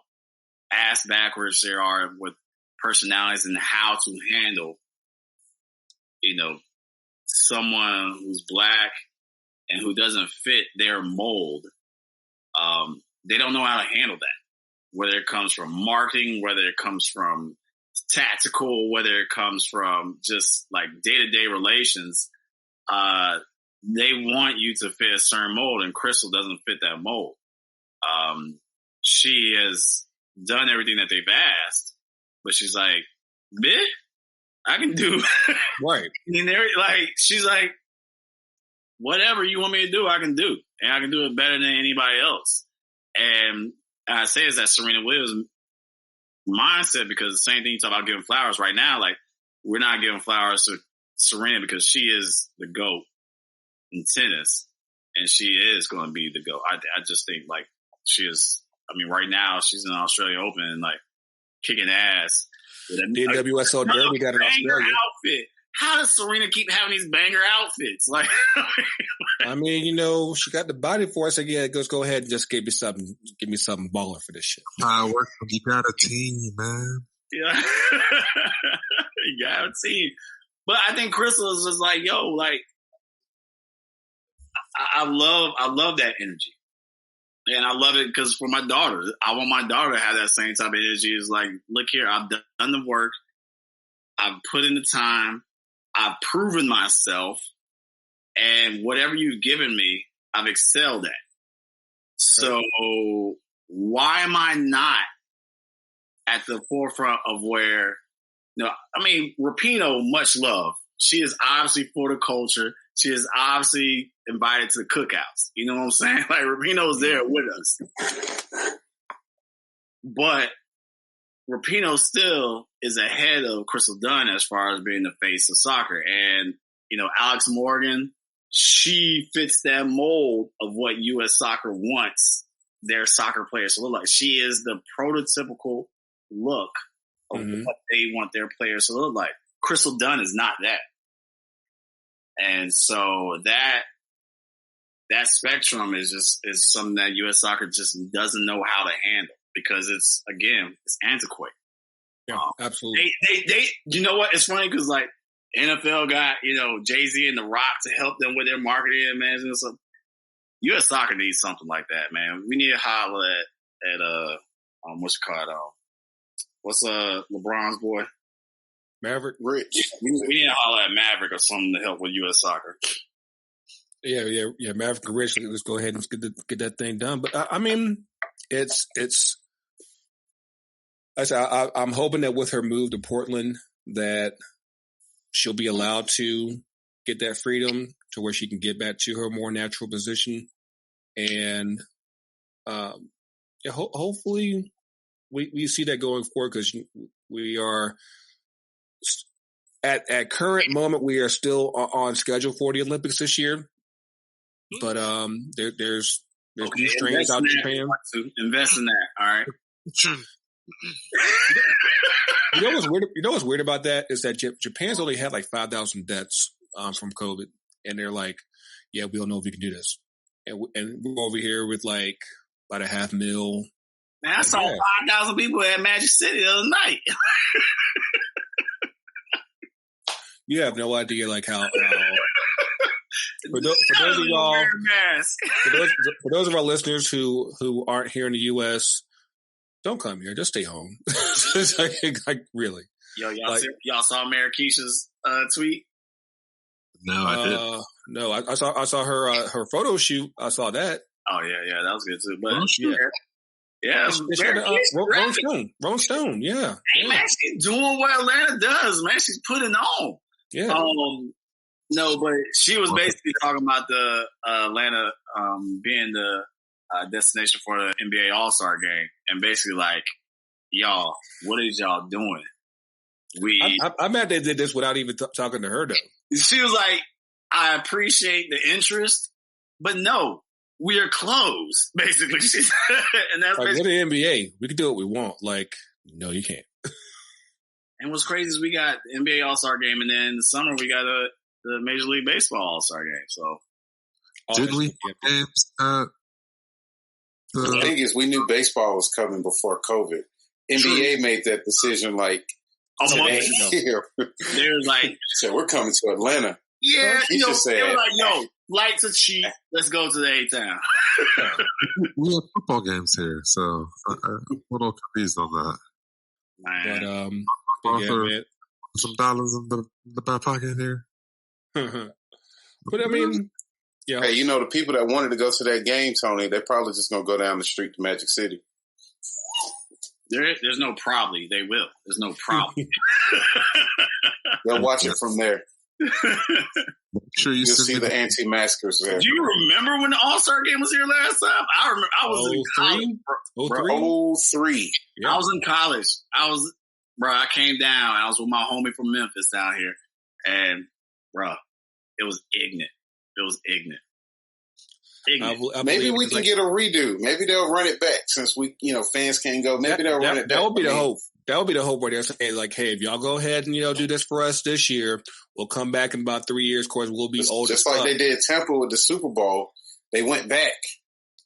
ass backwards there are with personalities and how to handle, someone who's Black and who doesn't fit their mold. They don't know how to handle that, whether it comes from marketing, whether it comes from tactical, whether it comes from just day-to-day relations. They want you to fit a certain mold, and Crystal doesn't fit that mold. She has done everything that they've asked, but she's like, bitch, I can do. Right. And she's like, whatever you want me to do, I can do. And I can do it better than anybody else. And I say is that Serena Williams mindset, because the same thing you talk about giving flowers right now, we're not giving flowers to Serena because she is the GOAT in tennis, and she is going to be the GOAT. I just think she is. I mean, right now she's in the Australian Open and kicking ass. The WSL Derby got an Australia outfit. How does Serena keep having these banger outfits? I mean, she got the body for it. So yeah, go ahead and just give me something baller for this shit. You got a team, man. Yeah, you got a team. But I think Crystal is just I love that energy. And I love it because for my daughter, I want my daughter to have that same type of energy. It's look here, I've done the work. I've put in the time. I've proven myself. And whatever you've given me, I've excelled at. So why am I not at the forefront of where, Rapinoe, much love. She is obviously for the culture. She is obviously invited to the cookouts. You know what I'm saying? Rapinoe's there with us. But Rapinoe still is ahead of Crystal Dunn as far as being the face of soccer. And, Alex Morgan, she fits that mold of what U.S. soccer wants their soccer players to look like. She is the prototypical look of what they want their players to look like. Crystal Dunn is not that. And so that spectrum is something that U.S. soccer just doesn't know how to handle, because it's antiquated. Yeah, absolutely. They you know what? It's funny because NFL got, Jay-Z and The Rock to help them with their marketing and management and stuff. U.S. soccer needs something like that, man. We need to holler at what's it called? What's LeBron's boy? Maverick Rich. We need to holler at Maverick or something to help with U.S. soccer. Yeah. Maverick and Rich, let's go ahead and get that thing done. But I mean, it's. I'm hoping that with her move to Portland, that she'll be allowed to get that freedom to where she can get back to her more natural position, and hopefully we see that going forward, because we are at current moment we are still on schedule for the Olympics this year, but there's new strains out in Japan. Invest in that, all right. You know what's weird about that is that Japan's only had like 5,000 deaths from COVID, and they're like, yeah, we don't know if we can do this, and we're over here with like about 500,000. Man, I saw 5,000 people at Magic City the other night. You have no idea like how. For those of y'all, for those of our listeners who aren't here in the U.S., don't come here. Just stay home. like really. Yo, y'all saw Mayor Keisha's tweet? No, I didn't. No, I saw her photo shoot. I saw that. Oh yeah, that was good too. But Rolling Stone. Yeah. Hey man, she's doing what Atlanta does. Man, she's putting on. Yeah. No, but she was basically talking about the Atlanta being the destination for the NBA All-Star game, and basically like, y'all, what is y'all doing? I'm mad they did this without even talking to her though. She was like, I appreciate the interest, but no, we are closed. Basically, she said, and that's like, we're the NBA. We can do what we want. Like, no, you can't. And what's crazy is we got the NBA All-Star game, and then in the summer we got the Major League Baseball All-Star game. So, did we games? The thing is, we knew baseball was coming before COVID. NBA made that decision like a month ago. They were like, so we're coming to Atlanta. Yeah, they were like, yo, lights are cheap. Let's go to the A-Town. We have football games here, so I'm a little confused on that. Man. But some dollars in the back pocket here. But I mean, yeah. Hey, the people that wanted to go to that game, Tony, they're probably just going to go down the street to Magic City. There's no probably. They will. There's no problem. They'll watch it from there. Sure, you'll see the anti-maskers there. Do you remember when the All-Star game was here last time? I remember. I was in college. 03. Yeah. I was in college. I came down. I was with my homie from Memphis down here, and it was ignorant. Maybe we can get a redo. Maybe they'll run it back since fans can't go. Maybe they'll run it back. That would be the hope. That would be the hope where they're saying, like, hey, if y'all go ahead and, do this for us this year, we'll come back in about 3 years. Of course, we'll be older. Just like they did Tampa with the Super Bowl. They went back.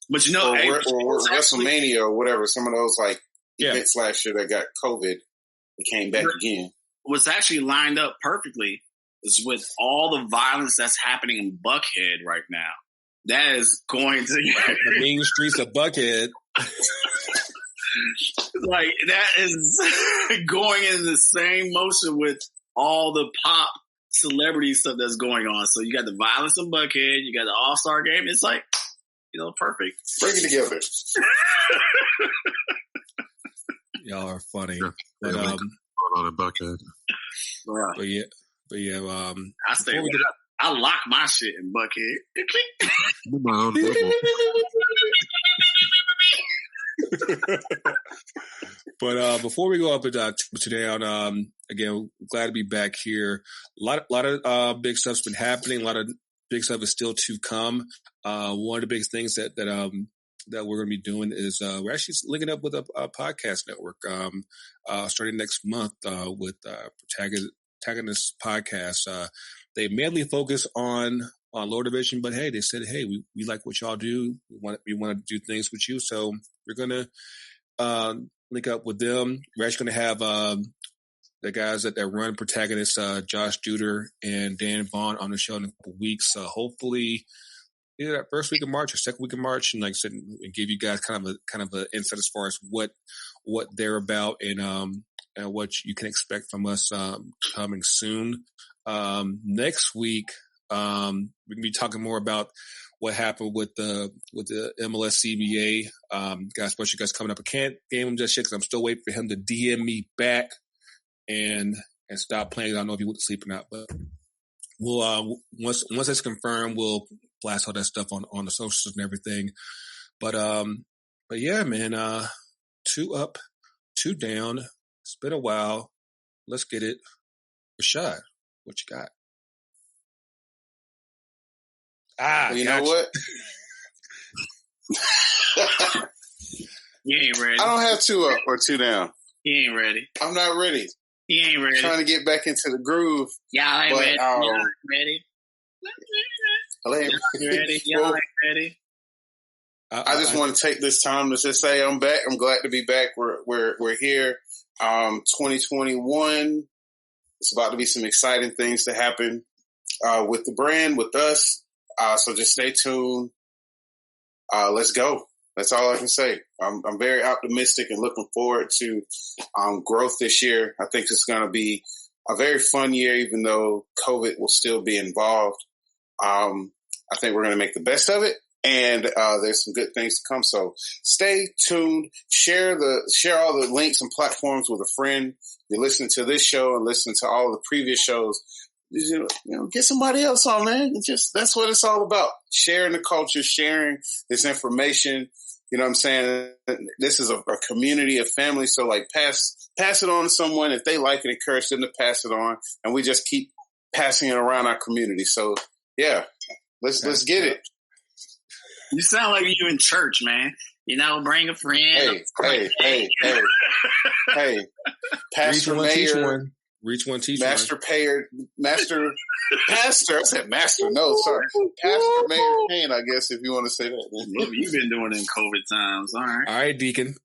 But or WrestleMania or whatever, some of those events last year that got COVID, they came back again. What's actually lined up perfectly is with all the violence that's happening in Buckhead right now. That is going to the mean streets of Buckhead. Like, that is going in the same motion with all the pop celebrity stuff that's going on. So you got the violence in Buckhead, you got the All-Star game. It's like, perfect. Bring it together. Y'all are funny. But, on a Buckhead. But yeah. I stay with it. I lock my shit in Buckhead. But before we go up today on again, glad to be back here. A lot of big stuff's been happening. A lot of big stuff is still to come. One of the big things that we're going to be doing is we're actually linking up with a podcast network starting next month with Protagonist Podcast. They mainly focus on lower division, but hey, they said, hey, we like what y'all do. We want to do things with you, so we're going to link up with them. We're actually going to have the guys that run Protagonist, Josh Duder and Dan Vaughn, on the show in a couple weeks. Hopefully, either that first week of March or second week of March, and like I said, and give you guys kind of an insight as far as what they're about, and and what you can expect from us coming soon. Next week, we can be talking more about what happened with the MLS CBA. Got a special guest coming up. I can't game him just yet because I'm still waiting for him to DM me back and stop playing. I don't know if he went to sleep or not, but we'll once it's confirmed, we'll blast all that stuff on the socials and everything. But yeah, man, 2 up, 2 down. It's been a while. Let's get it. Rashad, what you got? You know what? You ain't ready. I don't have 2 up or 2 down. He ain't ready. I'm not ready. He ain't ready. I'm trying to get back into the groove. Y'all ain't ready. Y'all ain't ready. Y'all ain't ready. I just want to take this time to just say I'm back. I'm glad to be back. We're here. 2021. It's about to be some exciting things to happen with the brand, with us. So just stay tuned. Let's go. That's all I can say. I'm very optimistic and looking forward to growth this year. I think it's going to be a very fun year, even though COVID will still be involved. I think we're going to make the best of it, and there's some good things to come. So stay tuned. Share all the links and platforms with a friend. You're listening to this show and listening to all the previous shows. You know, get somebody else on, man. That's what it's all about. Sharing the culture, sharing this information. You know what I'm saying? This is a community, a family. So like pass it on to someone. If they like it, encourage them to pass it on. And we just keep passing it around our community. So yeah, let's get it. You sound like you in church, man. You know, bring a friend. Hey. Pastor Mayor. Reach one, teach Master one. Pastor. I said master. No, sorry. Pastor Mayor Kane, I guess, if you want to say that. You've been doing it in COVID times. All right. All right, Deacon.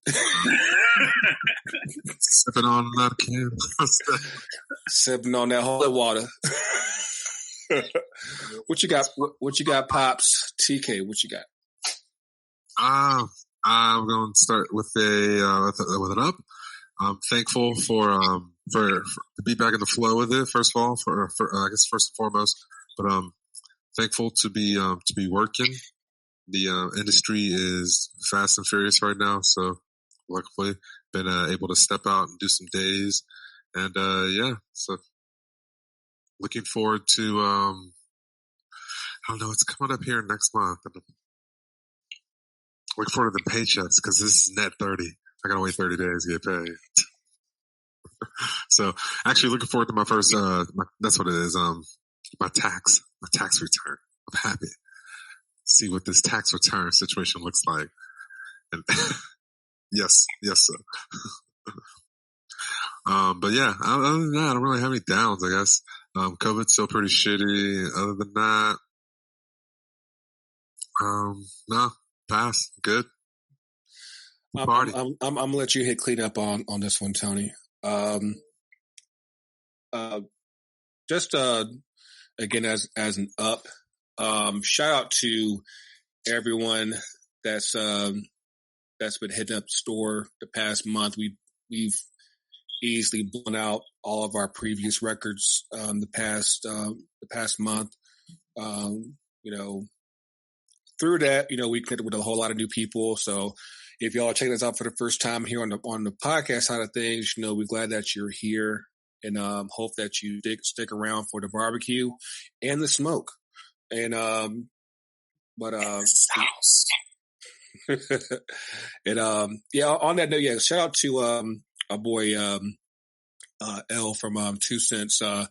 Sipping on that can. Sipping on that holy water. What you got? What you got, Pops? TK, what you got? I'm going to start with with an up. I'm thankful for to be back in the flow with it. First of all, for I guess first and foremost, but thankful to be working. The industry is fast and furious right now, so luckily been able to step out and do some days, and yeah, so looking forward to I don't know, it's coming up here next month. Looking forward to the paychecks because this is net 30. I gotta wait 30 days to get paid. So actually looking forward to my first, that's what it is. My tax return. I'm happy to see what this tax return situation looks like. And yes, sir. But yeah, other than that, I don't really have any downs, I guess. COVID's still pretty shitty. Other than that, no, pass. Good. I'm gonna let you hit clean up on this one, Tony. Just again as an up, shout out to everyone that's been hitting up the store the past month. We've easily blown out all of our previous records the past month. You know, through that, you know, we connected with a whole lot of new people. So if y'all are checking us out for the first time here on the podcast side of things, you know, we're glad that you're here, and hope that you stick around for the barbecue and the smoke. And and yeah, on that note, yeah, shout out to our boy L from 2 Cents. Yeah,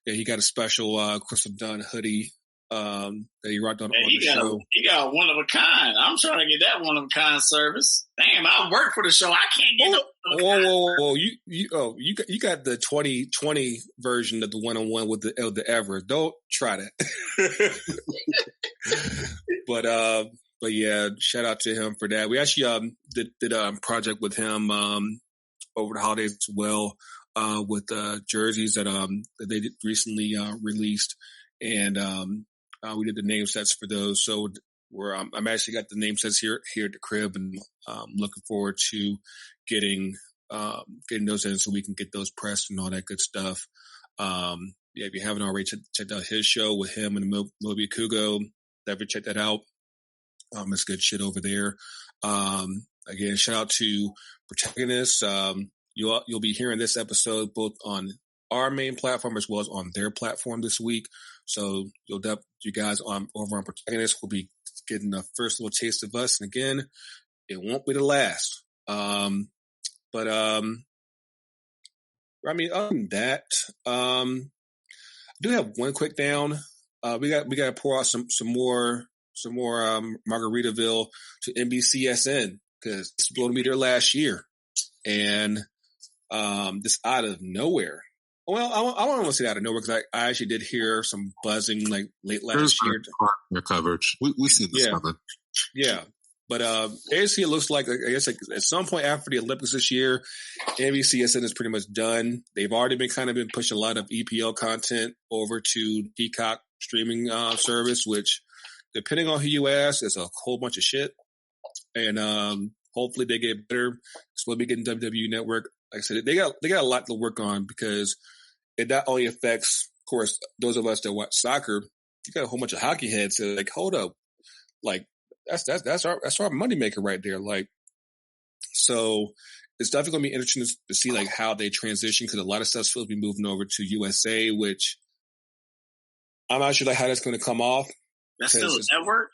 he got a special Crystal Dunn hoodie that he rocked on the show. He got one of a kind. I'm trying to get that one of a kind service. Damn, I work for the show. I can't get no. Whoa! You got the 2020 version of the 1-on-1 with the Ever. Don't try that. But yeah, shout out to him for that. We actually did a project with him over the holidays as well with jerseys that they did recently released, and we did the name sets for those. So I'm actually got the name sets here at the crib, and looking forward to getting getting those in so we can get those pressed and all that good stuff. If you haven't already checked out his show with him and Moby Kugo, definitely check that out. It's good shit over there. Again, shout out to Protagonists. You'll be hearing this episode both on our main platform as well as on their platform this week. So you guys over on Protagonists will be getting the first little taste of us. And again, it won't be the last. But I mean, other than that, I do have one quick down. We got to pour out some more Margaritaville to NBCSN because it's going to be their last year, and just out of nowhere. Well, I don't want to say out of nowhere because I actually did hear some buzzing like late last year. Their coverage, we see this coming. Yeah. But basically, it looks like, I guess, at some point after the Olympics this year, NBCSN is pretty much done. They've already been pushing a lot of EPL content over to Peacock streaming service, which, depending on who you ask, is a whole bunch of shit. And hopefully they get better. So we'll be getting WWE Network. Like I said, they got a lot to work on because it not only affects, of course, those of us that watch soccer. You got a whole bunch of hockey heads that like, hold up, like. That's our moneymaker right there. Like, so it's definitely going to be interesting to see like how they transition because a lot of stuff's supposed to be moving over to USA, which I'm not sure like how that's going to come off. That's still a network?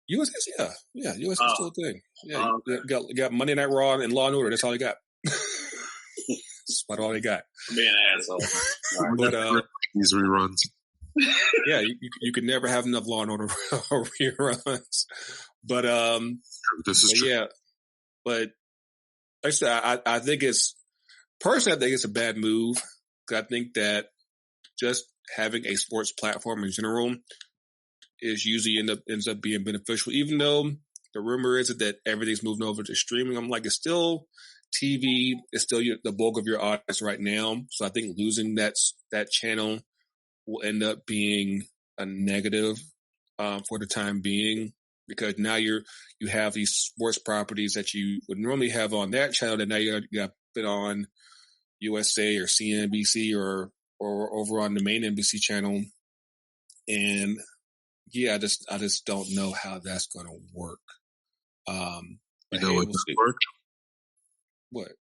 USA, yeah, USA is still a thing. Yeah, you got Monday Night Raw and Law and Order. That's all they got. That's about all they got. Being an asshole. But these reruns. Yeah, you could never have enough Law and Order reruns. But this is true. Yeah, but like I said, I think personally, I think it's a bad move. I think that just having a sports platform in general is usually ends up being beneficial. Even though the rumor is that everything's moving over to streaming, I'm like, it's still TV. It's still the bulk of your audience right now. So I think losing that channel will end up being a negative for the time being, because now you have these sports properties that you would normally have on that channel that now you got put on USA or CNBC or over on the main NBC channel. And yeah, I just don't know how that's going to work. You know what doesn't work? What?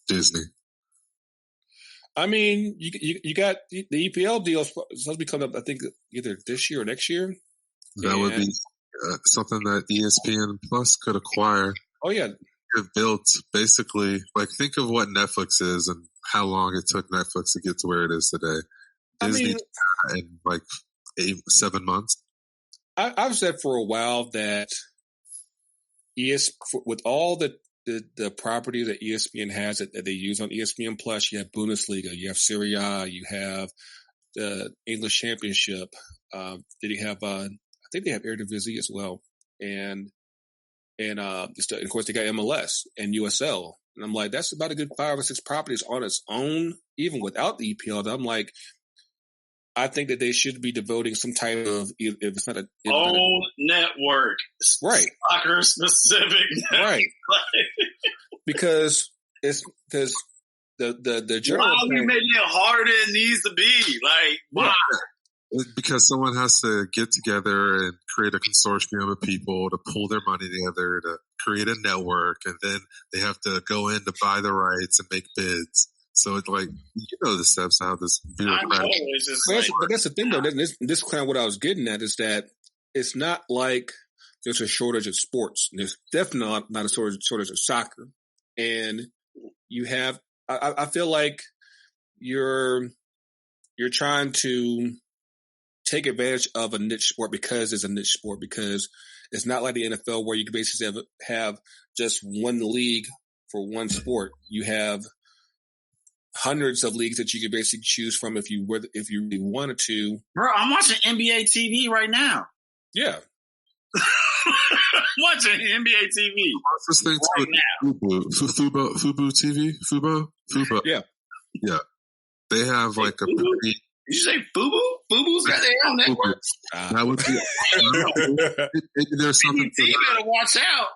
Disney. I mean, you got the EPL deal supposed to be coming up, I think, either this year or next year. That would be something that ESPN Plus could acquire. Oh, yeah. They've built basically, like, think of what Netflix is and how long it took Netflix to get to where it is today. Disney in like 7 months. I've said for a while that with all the property that ESPN has that they use on ESPN Plus, you have Bundesliga, you have Serie A, you have the English Championship. Then you have, I think they have Eredivisie as well, and of course they got MLS and USL. And I'm like, that's about a good 5 or 6 properties on its own, even without the EPL. I'm like, I think that they should be devoting some type of, if it's not network, right? Soccer specific, right? because the general. Why are we making it harder than it needs to be? Like, why? Because someone has to get together and create a consortium of people to pull their money together to create a network, and then they have to go in to buy the rights and make bids. So it's like, the steps how this bureaucratic. But that's the thing, though. This is kind of what I was getting at, is that it's not like there's a shortage of sports. There's definitely not a shortage of soccer. And you have, I feel like you're trying to take advantage of a niche sport because it's a niche sport, because it's not like the NFL where you can basically have just one league for one sport. You have hundreds of leagues that you could basically choose from if you really wanted to. Bro, I'm watching NBA TV right now. Yeah. Watching NBA TV. What's this thing right now? Fubo TV? Fubo? Yeah. Yeah. They have like a... Did you say Fubu? FUBU's got their own network. That would be. There's something. You better watch out.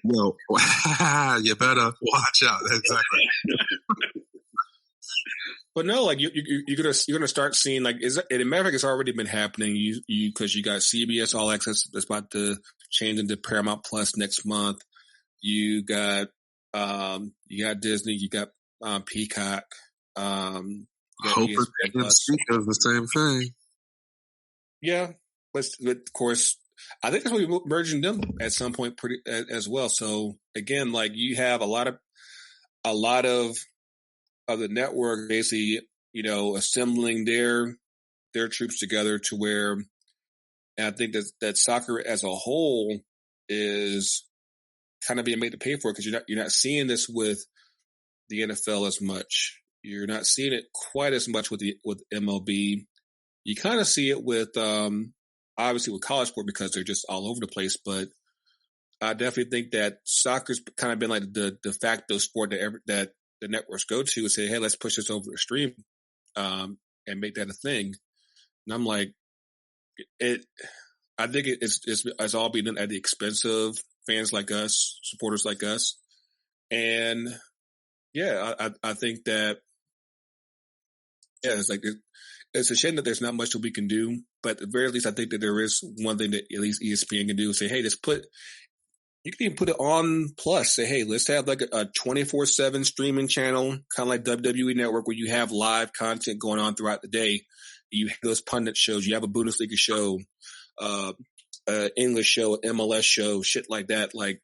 Yo, you better watch out. Exactly. But no, like you're gonna start seeing like in America it's already been happening. You because you got CBS All Access that's about to change into Paramount Plus next month. You got Disney. You got Peacock. Hope it does the same thing. Yeah, but of course, I think that's what we're merging them at some point as well. So again, like you have a lot of the network basically, assembling their troops together to where, and I think that soccer as a whole is kind of being made to pay for it because you're not seeing this with the NFL as much. You're not seeing it quite as much with MLB. You kind of see it with obviously with college sport because they're just all over the place. But I definitely think that soccer's kind of been like the de facto sport that the networks go to and say, hey, let's push this over the stream and make that a thing. And I'm like, I think it's all being done at the expense of fans like us, supporters like us. And yeah, I think that, it's a shame that there's not much that we can do, but at the very least, I think that there is one thing that at least ESPN can do is say, hey, you can even put it on Plus. Say, hey, let's have like a 24/7 streaming channel, kind of like WWE Network, where you have live content going on throughout the day. You have those pundit shows. You have a Bundesliga show, English show, MLS show, shit like that. Like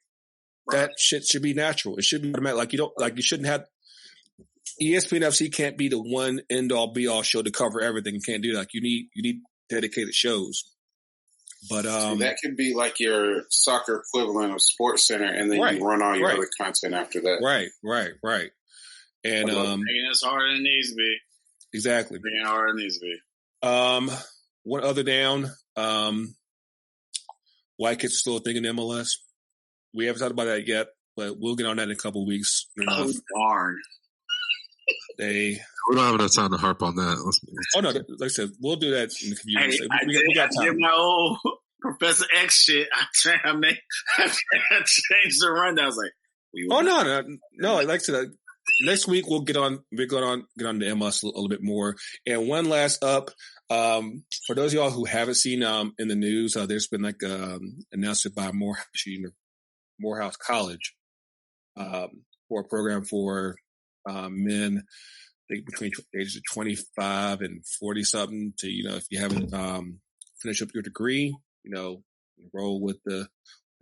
that shit should be natural. It should be automatic. You shouldn't have. ESPN FC can't be the one end all be all show to cover everything. You can't do that. Like you need dedicated shows. But that could be like your soccer equivalent of Sports Center, and then you run all your other content after that. Right. And making it as hard as it needs to be. Exactly. Making it hard as it needs to be. One other down. White kids are still a thing in MLS. We haven't talked about that yet, but we'll get on that in a couple of weeks. Oh darn! We don't have enough time to harp on that. No, like I said, we'll do that in the community. Hey, we got time. I did my old Professor X shit. I changed the rundown. I was like, no. Like I said, next week we'll get on to MLS a little bit more. And one last up, for those of y'all who haven't seen in the news, there's been like announcement by Morehouse College for a program for men, I think between ages of 25 and 40 something to, if you haven't finished up your degree, enroll with the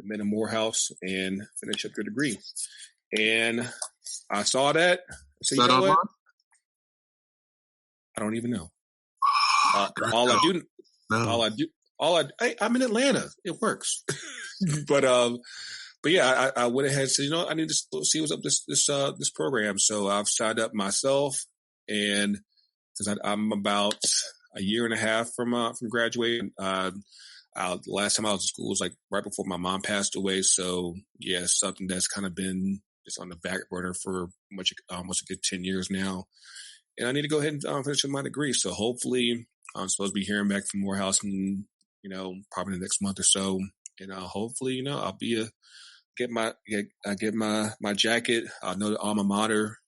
men in Morehouse and finish up your degree. And I saw that. So you know what? I don't even know. I'm in Atlanta. It works. But yeah, I went ahead and said, I need to see what's up this program. So I've signed up myself, and because I'm about a year and a half from graduating. Last time I was in school was like right before my mom passed away. So yeah, something that's kind of been just on the back burner for almost a good 10 years now. And I need to go ahead and finish my degree. So hopefully I'm supposed to be hearing back from Morehouse in, probably the next month or so. And hopefully, I'll be get my jacket. I'll know the alma mater.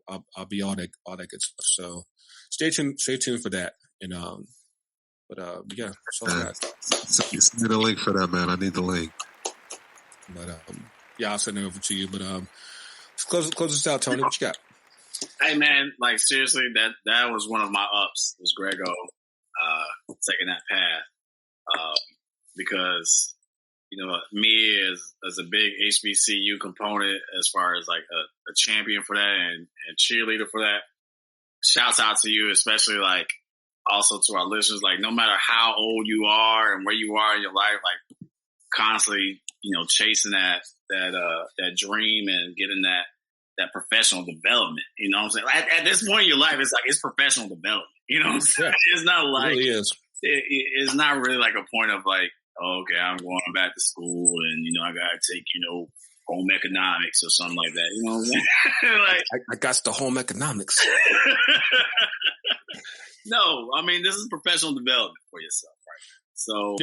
I'll be all that good stuff. So stay tuned for that. And yeah, that's all I got. Send me the link for that, man. I need the link. But yeah, I'll send it over to you. But let's close this out, Tony. What you got? Hey man, like seriously, that was one of my ups. Was Grego taking that path because me as a big HBCU component as far as like a champion for that and cheerleader for that. Shouts out to you, especially like also to our listeners. Like no matter how old you are and where you are in your life, like constantly chasing that dream and getting that professional development. You know what I'm saying? At this point in your life, it's like it's professional development. You know what I'm saying? Yeah. It's not like it really is. It's not really like a point of like, oh, okay, I'm going back to school and I gotta take home economics or something like that. You know what I'm saying? Like I got the home economics. No, I mean, this is professional development for yourself, right? So,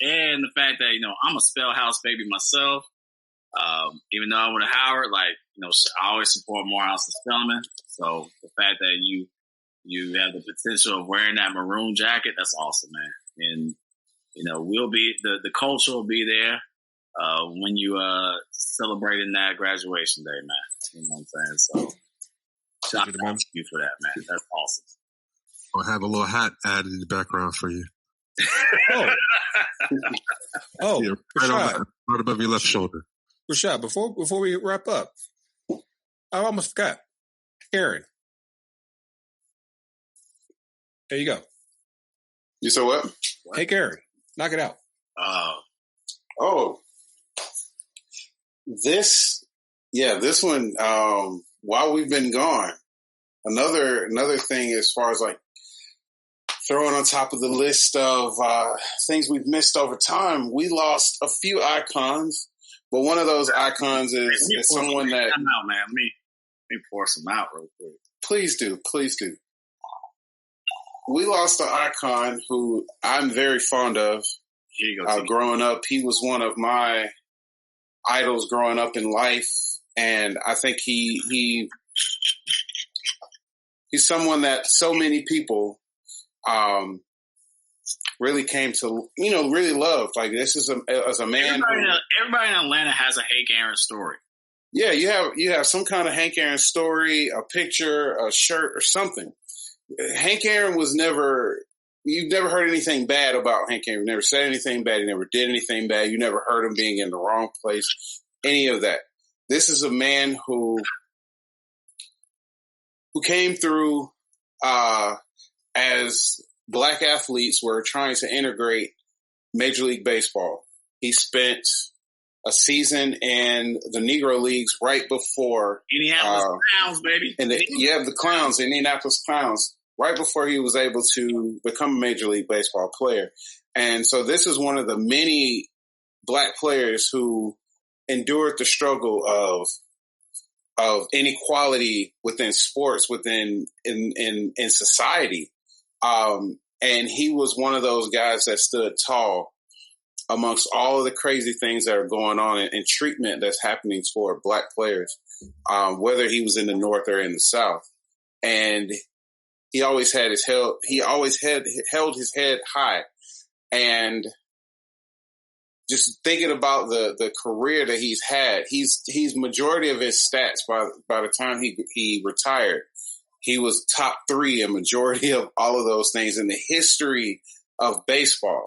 and the fact that, I'm a Spellhouse baby myself, even though I went to Howard, I always support Morehouse and Spelman. So the fact that you have the potential of wearing that maroon jacket, that's awesome, man. And, we'll be, the culture will be there, when you, celebrating that graduation day, man. You know what I'm saying? So shout out to you for that, man. That's awesome. I'll have a little hat added in the background for you. Yeah, right above your left shoulder. Rashad, before we wrap up, I almost forgot. Karen. There you go. You said what? Hey, Karen, knock it out. This one, while we've been gone, another thing as far as throwing on top of the list of things we've missed over time, we lost a few icons, but one of those icons is someone that... Come out, man. Let me pour some out real quick. Please do. We lost an icon who I'm very fond of. Here you go. Growing up, he was one of my idols growing up in life, and I think he's someone that so many people really came to, really love. This is as a man. Everybody in Atlanta has a Hank Aaron story. Yeah, you have some kind of Hank Aaron story, a picture, a shirt, or something. Hank Aaron was never. You've never heard anything bad about Hank Aaron. You never said anything bad. He never did anything bad. You never heard him being in the wrong place. Any of that. This is a man who came through as black athletes were trying to integrate Major League Baseball. He spent a season in the Negro Leagues right before Indianapolis Clowns, baby. The Clowns, Indianapolis Clowns, right before he was able to become a Major League Baseball player. And so this is one of the many black players who endured the struggle of inequality within sports, in society. And he was one of those guys that stood tall amongst all of the crazy things that are going on and treatment that's happening toward black players, whether he was in the North or in the South. And he always held his head high. And just thinking about the career that he's had, he's majority of his stats by the time he retired, he was top 3 in majority of all of those things in the history of baseball.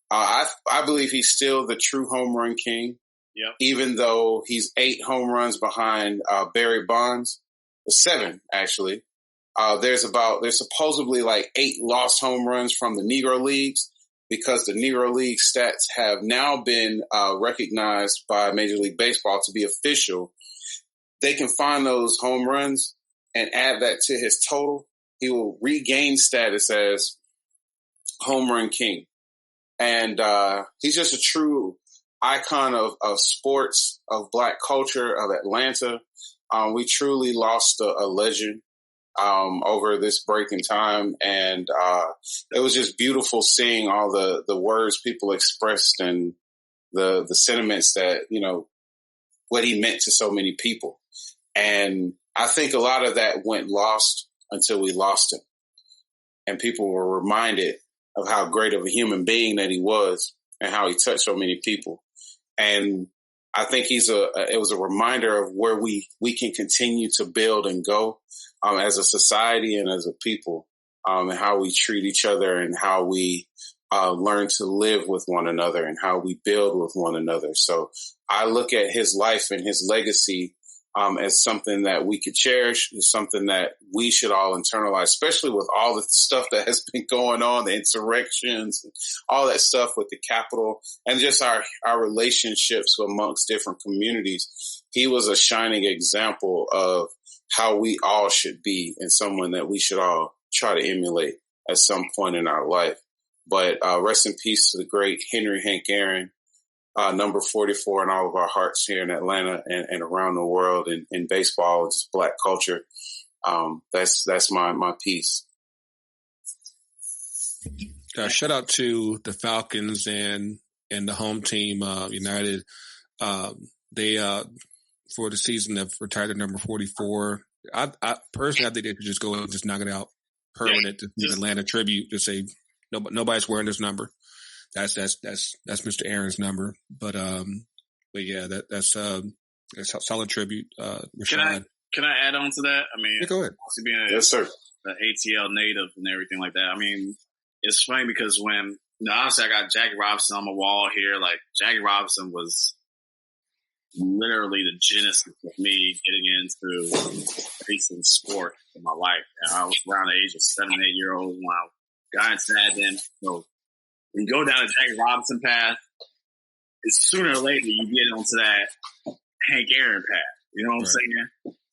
I believe he's still the true home run king. Yep. Even though he's 8 home runs behind Barry Bonds, 7 actually. There's supposedly 8 lost home runs from the Negro Leagues, because the Negro League stats have now been recognized by Major League Baseball to be official. They can find those home runs and add that to his total. He will regain status as home run king. And he's just a true icon of sports, of black culture, of Atlanta. We truly lost a legend over this break in time. And it was just beautiful seeing all the words people expressed and the sentiments that, what he meant to so many people. And I think a lot of that went lost until we lost him. And people were reminded of how great of a human being that he was and how he touched so many people. And I think it was a reminder of where we can continue to build and go as a society and as a people, and how we treat each other and how we learn to live with one another and how we build with one another. So I look at his life and his legacy as something that we could cherish, as something that we should all internalize, especially with all the stuff that has been going on, the insurrections, and all that stuff with the Capitol, and just our relationships amongst different communities. He was a shining example of how we all should be, and someone that we should all try to emulate at some point in our life. But rest in peace to the great Henry Hank Aaron. Number 44 in all of our hearts here in Atlanta and around the world in baseball, just black culture. That's my piece. Shout out to the Falcons and the home team, United. They for the season have retired their number 44. I personally, I think they should just go and just knock it out permanent. To the Atlanta tribute to say nobody's wearing this number. That's Mr. Aaron's number. But yeah, that's a solid tribute. Rashad. Can I add on to that? I mean, go ahead. Yes, sir. The ATL native and everything like that. I mean, it's funny because when obviously I got Jackie Robinson on my wall here. Like Jackie Robinson was literally the genesis of me getting into racing sport in my life. And I was around the age of 7, 8 year old when I got into that. Then so when you go down the Jackie Robinson path, it's sooner or later you get onto that Hank Aaron path. You know what I'm saying?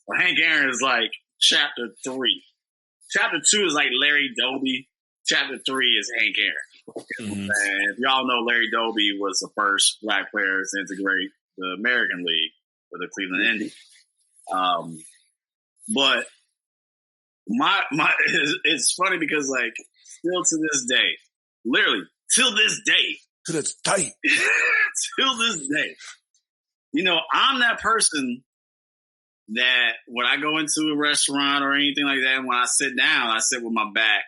Well, Hank Aaron is like chapter 3. Chapter 2 is like Larry Doby. Chapter 3 is Hank Aaron. Mm-hmm. And if y'all know, Larry Doby was the first black player to integrate the American League for the Cleveland Indians. But it's funny because like still to this day, literally till this day, till this day, you know, I'm that person that when I go into a restaurant or anything like that, when I sit down, I sit with my back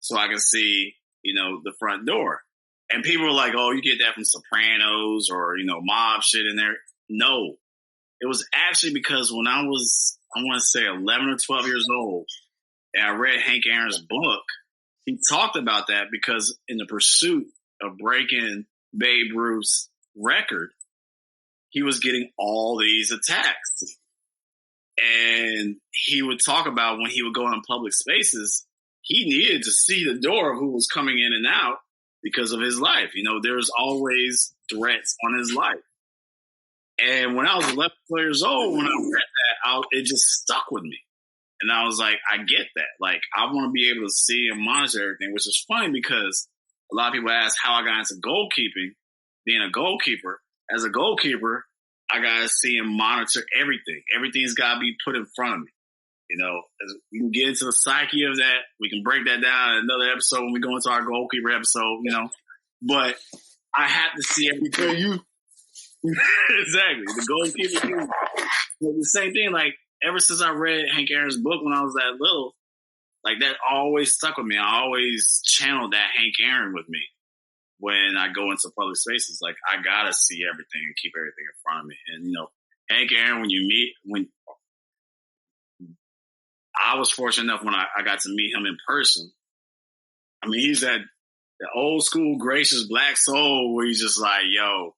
so I can see, you know, the front door. And people are like, oh, you get that from Sopranos or, you know, mob shit in there. No, it was actually because when I was, I want to say 11 or 12 years old, and I read Hank Aaron's book, he talked about that because in the pursuit of breaking Babe Ruth's record, he was getting all these attacks. And he would talk about when he would go in public spaces, he needed to see the door of who was coming in and out because of his life. You know, there's always threats on his life. And when I was 11, 12 years old, when I read that, it just stuck with me. And I was like, I get that. Like, I want to be able to see and monitor everything, which is funny because a lot of people ask how I got into goalkeeping, being a goalkeeper. As a goalkeeper, I got to see and monitor everything. Everything's got to be put in front of me. You know, we can get into the psyche of that. We can break that down in another episode when we go into our goalkeeper episode, you know. But I have to see everything. Exactly. The goalkeeper. But the same thing, like, ever since I read Hank Aaron's book when I was that little, like, that always stuck with me. I always channeled that Hank Aaron with me when I go into public spaces. Like, I got to see everything and keep everything in front of me. And, you know, Hank Aaron, when I was fortunate enough when I got to meet him in person. I mean, he's that old school, gracious black soul where he's just like, yo,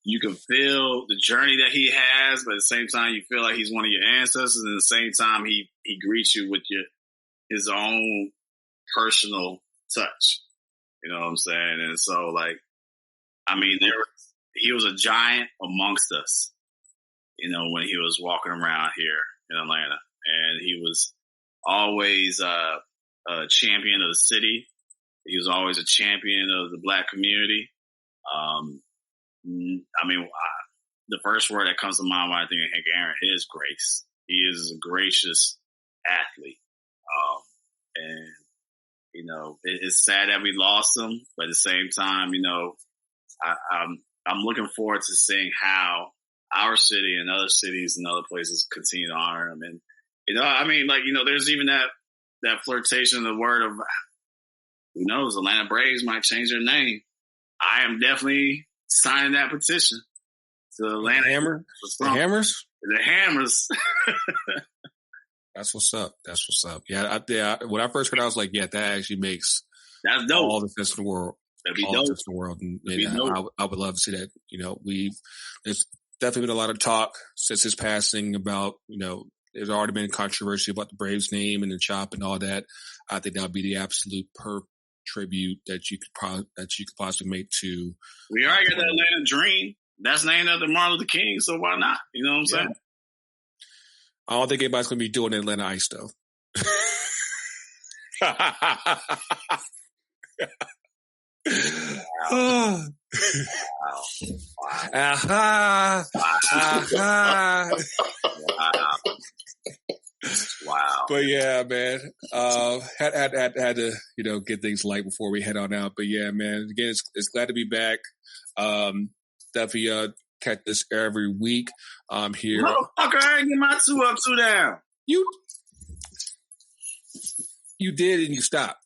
you can feel the journey that he has, but at the same time, you feel like he's one of your ancestors. And at the same time, he greets you with his own personal touch. You know what I'm saying? And so, like, I mean, he was a giant amongst us, you know, when he was walking around here in Atlanta. And he was always a champion of the city. He was always a champion of the black community. I mean, the first word that comes to mind when I think of Hank Aaron is grace. He is a gracious athlete. And, you know, it's sad that we lost him, but at the same time, you know, I'm looking forward to seeing how our city and other cities and other places continue to honor him. And, you know, I mean, like, you know, there's even that flirtation, the word of, who knows, Atlanta Braves might change their name. I am definitely signing that petition to Atlanta. The Hammers? The Hammers. That's what's up. That's what's up. Yeah, when I first heard, I was like, yeah, that actually makes that's dope. All the sense in the world. That'd be all dope. the sense in the world. And I would love to see that. You know, there's definitely been a lot of talk since his passing about, you know, there's already been controversy about the Braves name and the chop and all that. I think that would be the absolute tribute that you could possibly make to. We already got the Atlanta Dream. That's named after Martin Luther King, so why not? You know what I'm saying? I don't think anybody's going to be doing Atlanta Ice though. Wow. Wow. But yeah, man, had to get things light before we head on out. But yeah, man, again, it's glad to be back. Definitely catch this every week. Here, motherfucker, I ain't get my 2 up, 2 down. You did and you stopped.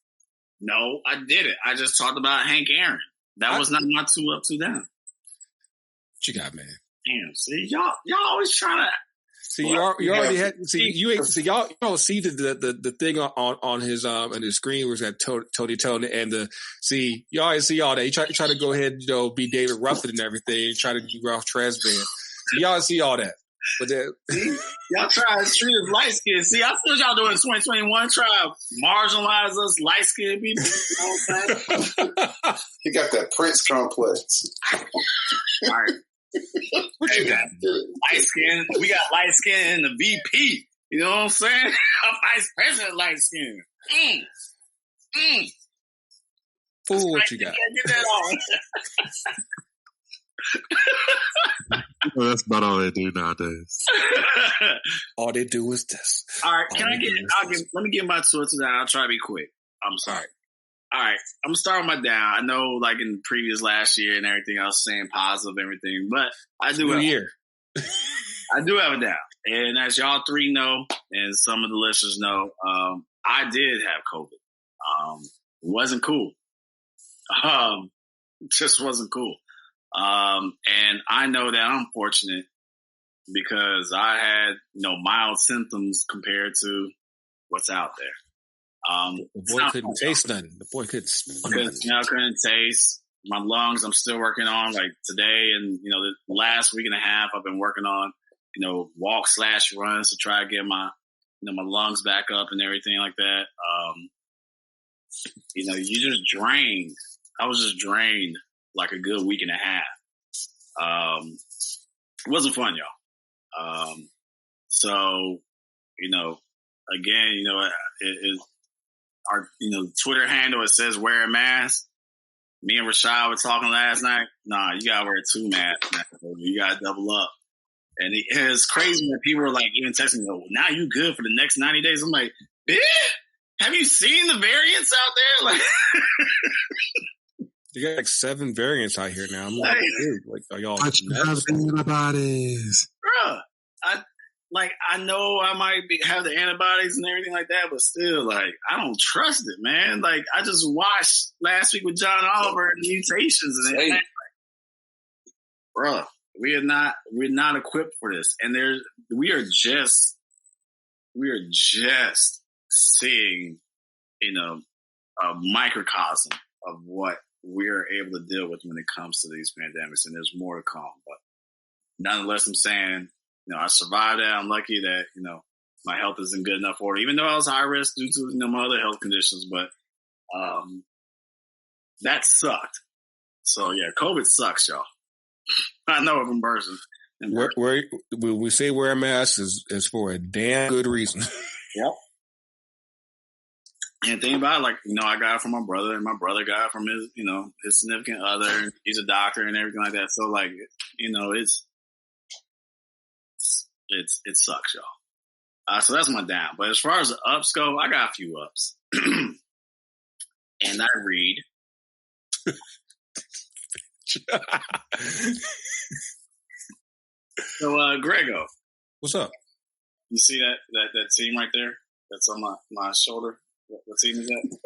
No, I didn't. I just talked about Hank Aaron. That was not my 2 up, 2 down. What you got, man? Damn, see, y'all always trying to. See, you already had. See, you ain't. See, y'all don't see the thing on his and his screen was that Tony and the. See, you always see all that. You try to go ahead, be David Ruffin and everything. Try to do Ralph Tresvant. So y'all see all that. But then, y'all try to treat us light skinned. See, I feel y'all doing 2021. Try to marginalize us light skinned people. You know what I'm saying? He got that Prince complex. All right. What you got? Light skin. We got light skin in the VP. You know what I'm saying? Vice president light skin. Fool, what you got? Get that on. Well, that's about all they do nowadays. All they do is this. All right, let me get my sources down. I'll try to be quick. I'm sorry. All right, I'm starting my down. I know, like in the previous last year and everything, I was saying positive and everything, but I do have I do have a down. And as y'all 3 know, and some of the listeners know, I did have COVID. It wasn't cool. Just wasn't cool. And I know that I'm fortunate because I had, mild symptoms compared to what's out there. The boy couldn't taste nothing. The boy couldn't smell nothing. I couldn't taste. My lungs, I'm still working on. Like today and, the last week and a half, I've been working on, walk/runs to try to get my, my lungs back up and everything like that. You just drained. I was just drained like a good week and a half. It wasn't fun, y'all. So, again, our Twitter handle, it says wear a mask. Me and Rashad were talking last night. Nah, you gotta wear 2 masks. You gotta double up. And it's crazy that people were like even texting me, now you good for the next 90 days. I'm like, have you seen the variants out there? Like you got like 7 variants out here now. I'm like, dude, are y'all antibodies? Bruh, I know I might have the antibodies and everything like that, but still, I don't trust it, man. I just watched last week with John Oliver and mutations and everything. Bruh, we're not equipped for this. And we are just seeing, a microcosm of what we're able to deal with when it comes to these pandemics. And there's more to come. But nonetheless, I'm saying, I survived that. I'm lucky that, my health isn't good enough for it, even though I was high risk due to, my other health conditions. But that sucked. So, yeah, COVID sucks, y'all. I know it in person. When we say wear a mask is for a damn good reason. Yep. And think about it, I got it from my brother, and my brother got it from his, his significant other. And he's a doctor and everything like that. So, it sucks, y'all. So that's my down. But as far as the ups go, I got a few ups. And I read. So, Grego. What's up? You see that team right there? That's on my shoulder. What team is that?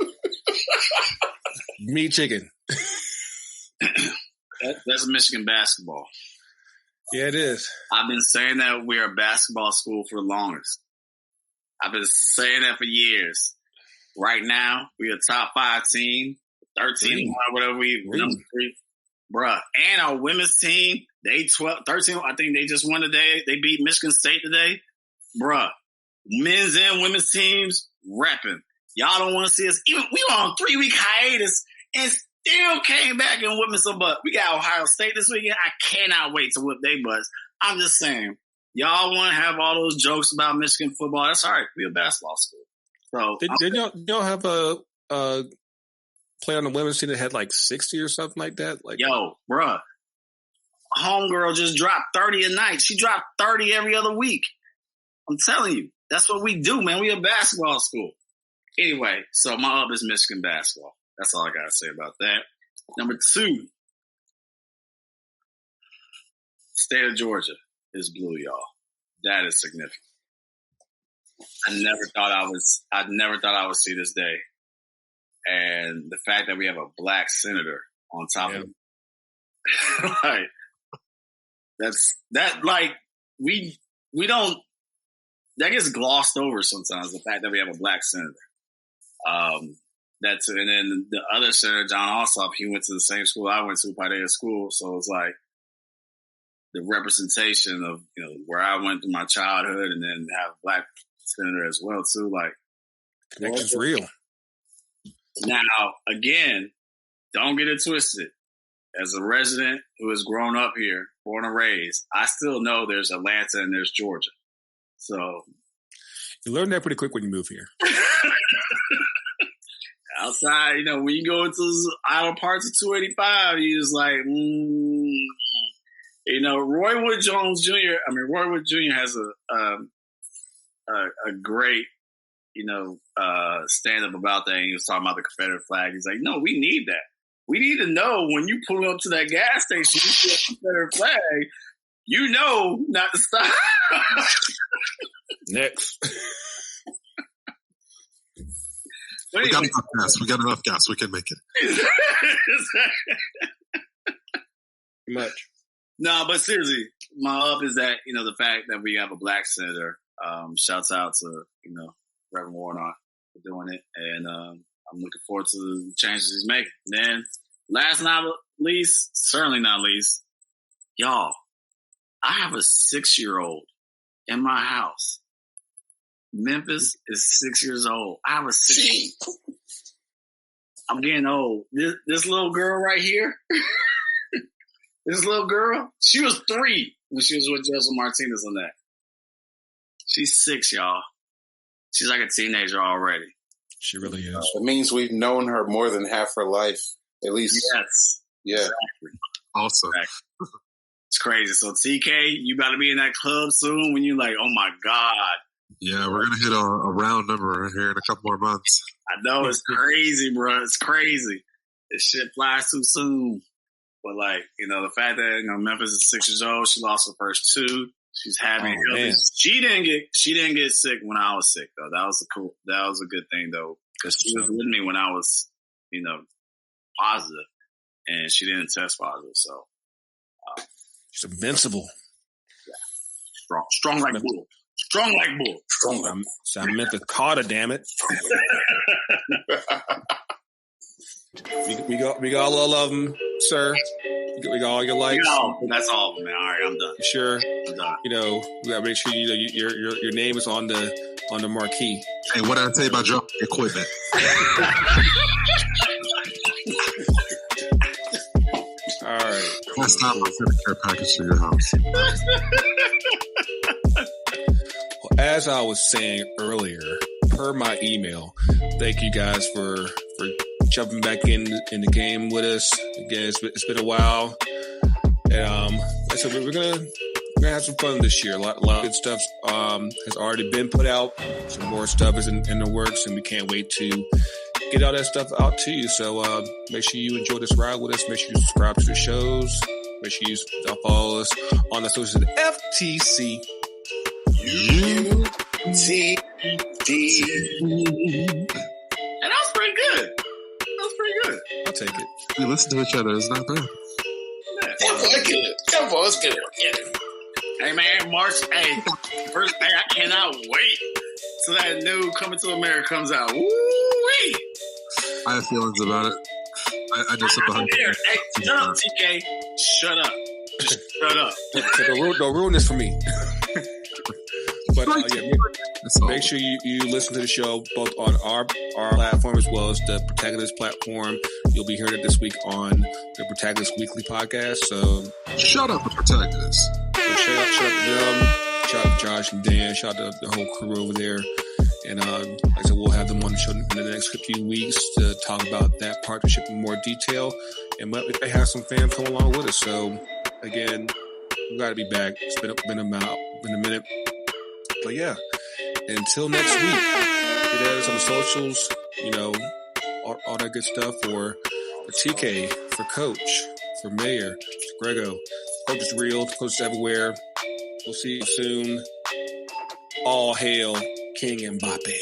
Meat chicken. That's Michigan basketball. Yeah, it is. I've been saying that we're a basketball school for the longest. I've been saying that for years. Right now, we're a top 5 team, 13, whatever number 3. Bruh. And our women's team, they 13, I think they just won today. They beat Michigan State today. Bruh. Men's and women's teams repping. Y'all don't want to see us. Even we were on 3-week hiatus and still came back and whipping some butt. We got Ohio State this weekend. I cannot wait to whip their butts. I'm just saying, y'all want to have all those jokes about Michigan football. That's all right. We're a basketball school. So did y'all have a play on the women's team that had 60 or something like that? Yo, bruh, homegirl just dropped 30 a night. She dropped 30 every other week. I'm telling you, That's what we do, man. We a basketball school. Anyway, so my up is Michigan basketball. That's all I got to say about that. Number 2, state of Georgia is blue, y'all. That is significant. I never thought I would see this day. And the fact that we have a black senator on top of it, like, we don't, that gets glossed over sometimes, the fact that we have a black senator. And then the other senator, John Ossoff, he went to the same school I went to, Paideia School. So it's like the representation of, where I went through my childhood, and then have a black senator as well too. Like, connection's real. Now, again, don't get it twisted. As a resident who has grown up here, born and raised, I still know there's Atlanta and there's Georgia. So you learn that pretty quick when you move here. Outside, when you go into the outer parts of 285, you just like, Roy Wood Jr. has a great, stand up about that. And he was talking about the Confederate flag. He's like, no, we need that. We need to know when you pull up to that gas station, you see a Confederate flag, not to stop. Next. We got enough gas. We got enough gas. We can make it. Much. No, but seriously, my up is that, the fact that we have a black senator. Shouts out to, Reverend Warnock for doing it. And I'm looking forward to the changes he's making. And then, last not least, certainly not least, y'all, I have a 6-year-old in my house. Memphis is 6 years old. I have a 6-year-old. I'm getting old. This little girl right here, this little girl, she was 3 when she was with Joseph Martinez on that. She's 6, y'all. She's like a teenager already. She really is. It means we've known her more than half her life, at least. Yes. Yeah. Exactly. Awesome. Exactly. It's crazy. So, TK, you got to be in that club soon when you're like, oh, my God. Yeah, we're going to hit a round number here in a couple more months. I know. It's crazy, bro. It's crazy. This shit flies too soon. But, the fact that, Memphis is 6 years old, she lost her first 2. She's happy. She didn't get sick when I was sick though. That was a good thing though, because she was with me when I was, positive, and she didn't test positive. So she's invincible. Yeah. Strong like bull. Strong like bull. I meant the Carter, damn it. we got all of them, sir. We got all your likes. That's all of them, man. All right, I'm done. You sure? I'm done. We gotta make sure your name is on the marquee. Hey, what did I tell you about your equipment? All right. Last time I sent a care package to your house. Well, as I was saying earlier, per my email, thank you guys for jumping back in the game with us. Again, it's been a while. And like I said, we're gonna have some fun this year. A lot of good stuff has already been put out. Some more stuff is in the works, and we can't wait to get all that stuff out to you. So make sure you enjoy this ride with us. Make sure you subscribe to the shows. Make sure you follow us on the socials at FTCUTD. And that was pretty good. I'll take it. We listen to each other. It's not bad. That was good. Hey, man, March 8th. First, I cannot wait till that new Coming to America comes out. Woo-wee! I have feelings about it. I know some behind it. Hey, shut up, TK. Shut up. Just shut up. Don't ruin this for me. But make sure you listen to the show both on our platform as well as the Protagonist platform. You'll be hearing it this week on the Protagonist Weekly podcast. So shout out the Protagonists. So shout out to them. Shout out to Josh and Dan. Shout out to the whole crew over there. And like I said, we'll have them on the show in the next few weeks to talk about that partnership in more detail. And they have some fans come along with us. So again, we got to be back. It's been a minute. But yeah, until next week, get at us on the socials, all that good stuff for TK, for Coach, for Mayor, for Grego. Coach is real, Coach is everywhere. We'll see you soon. All hail King Mbappe.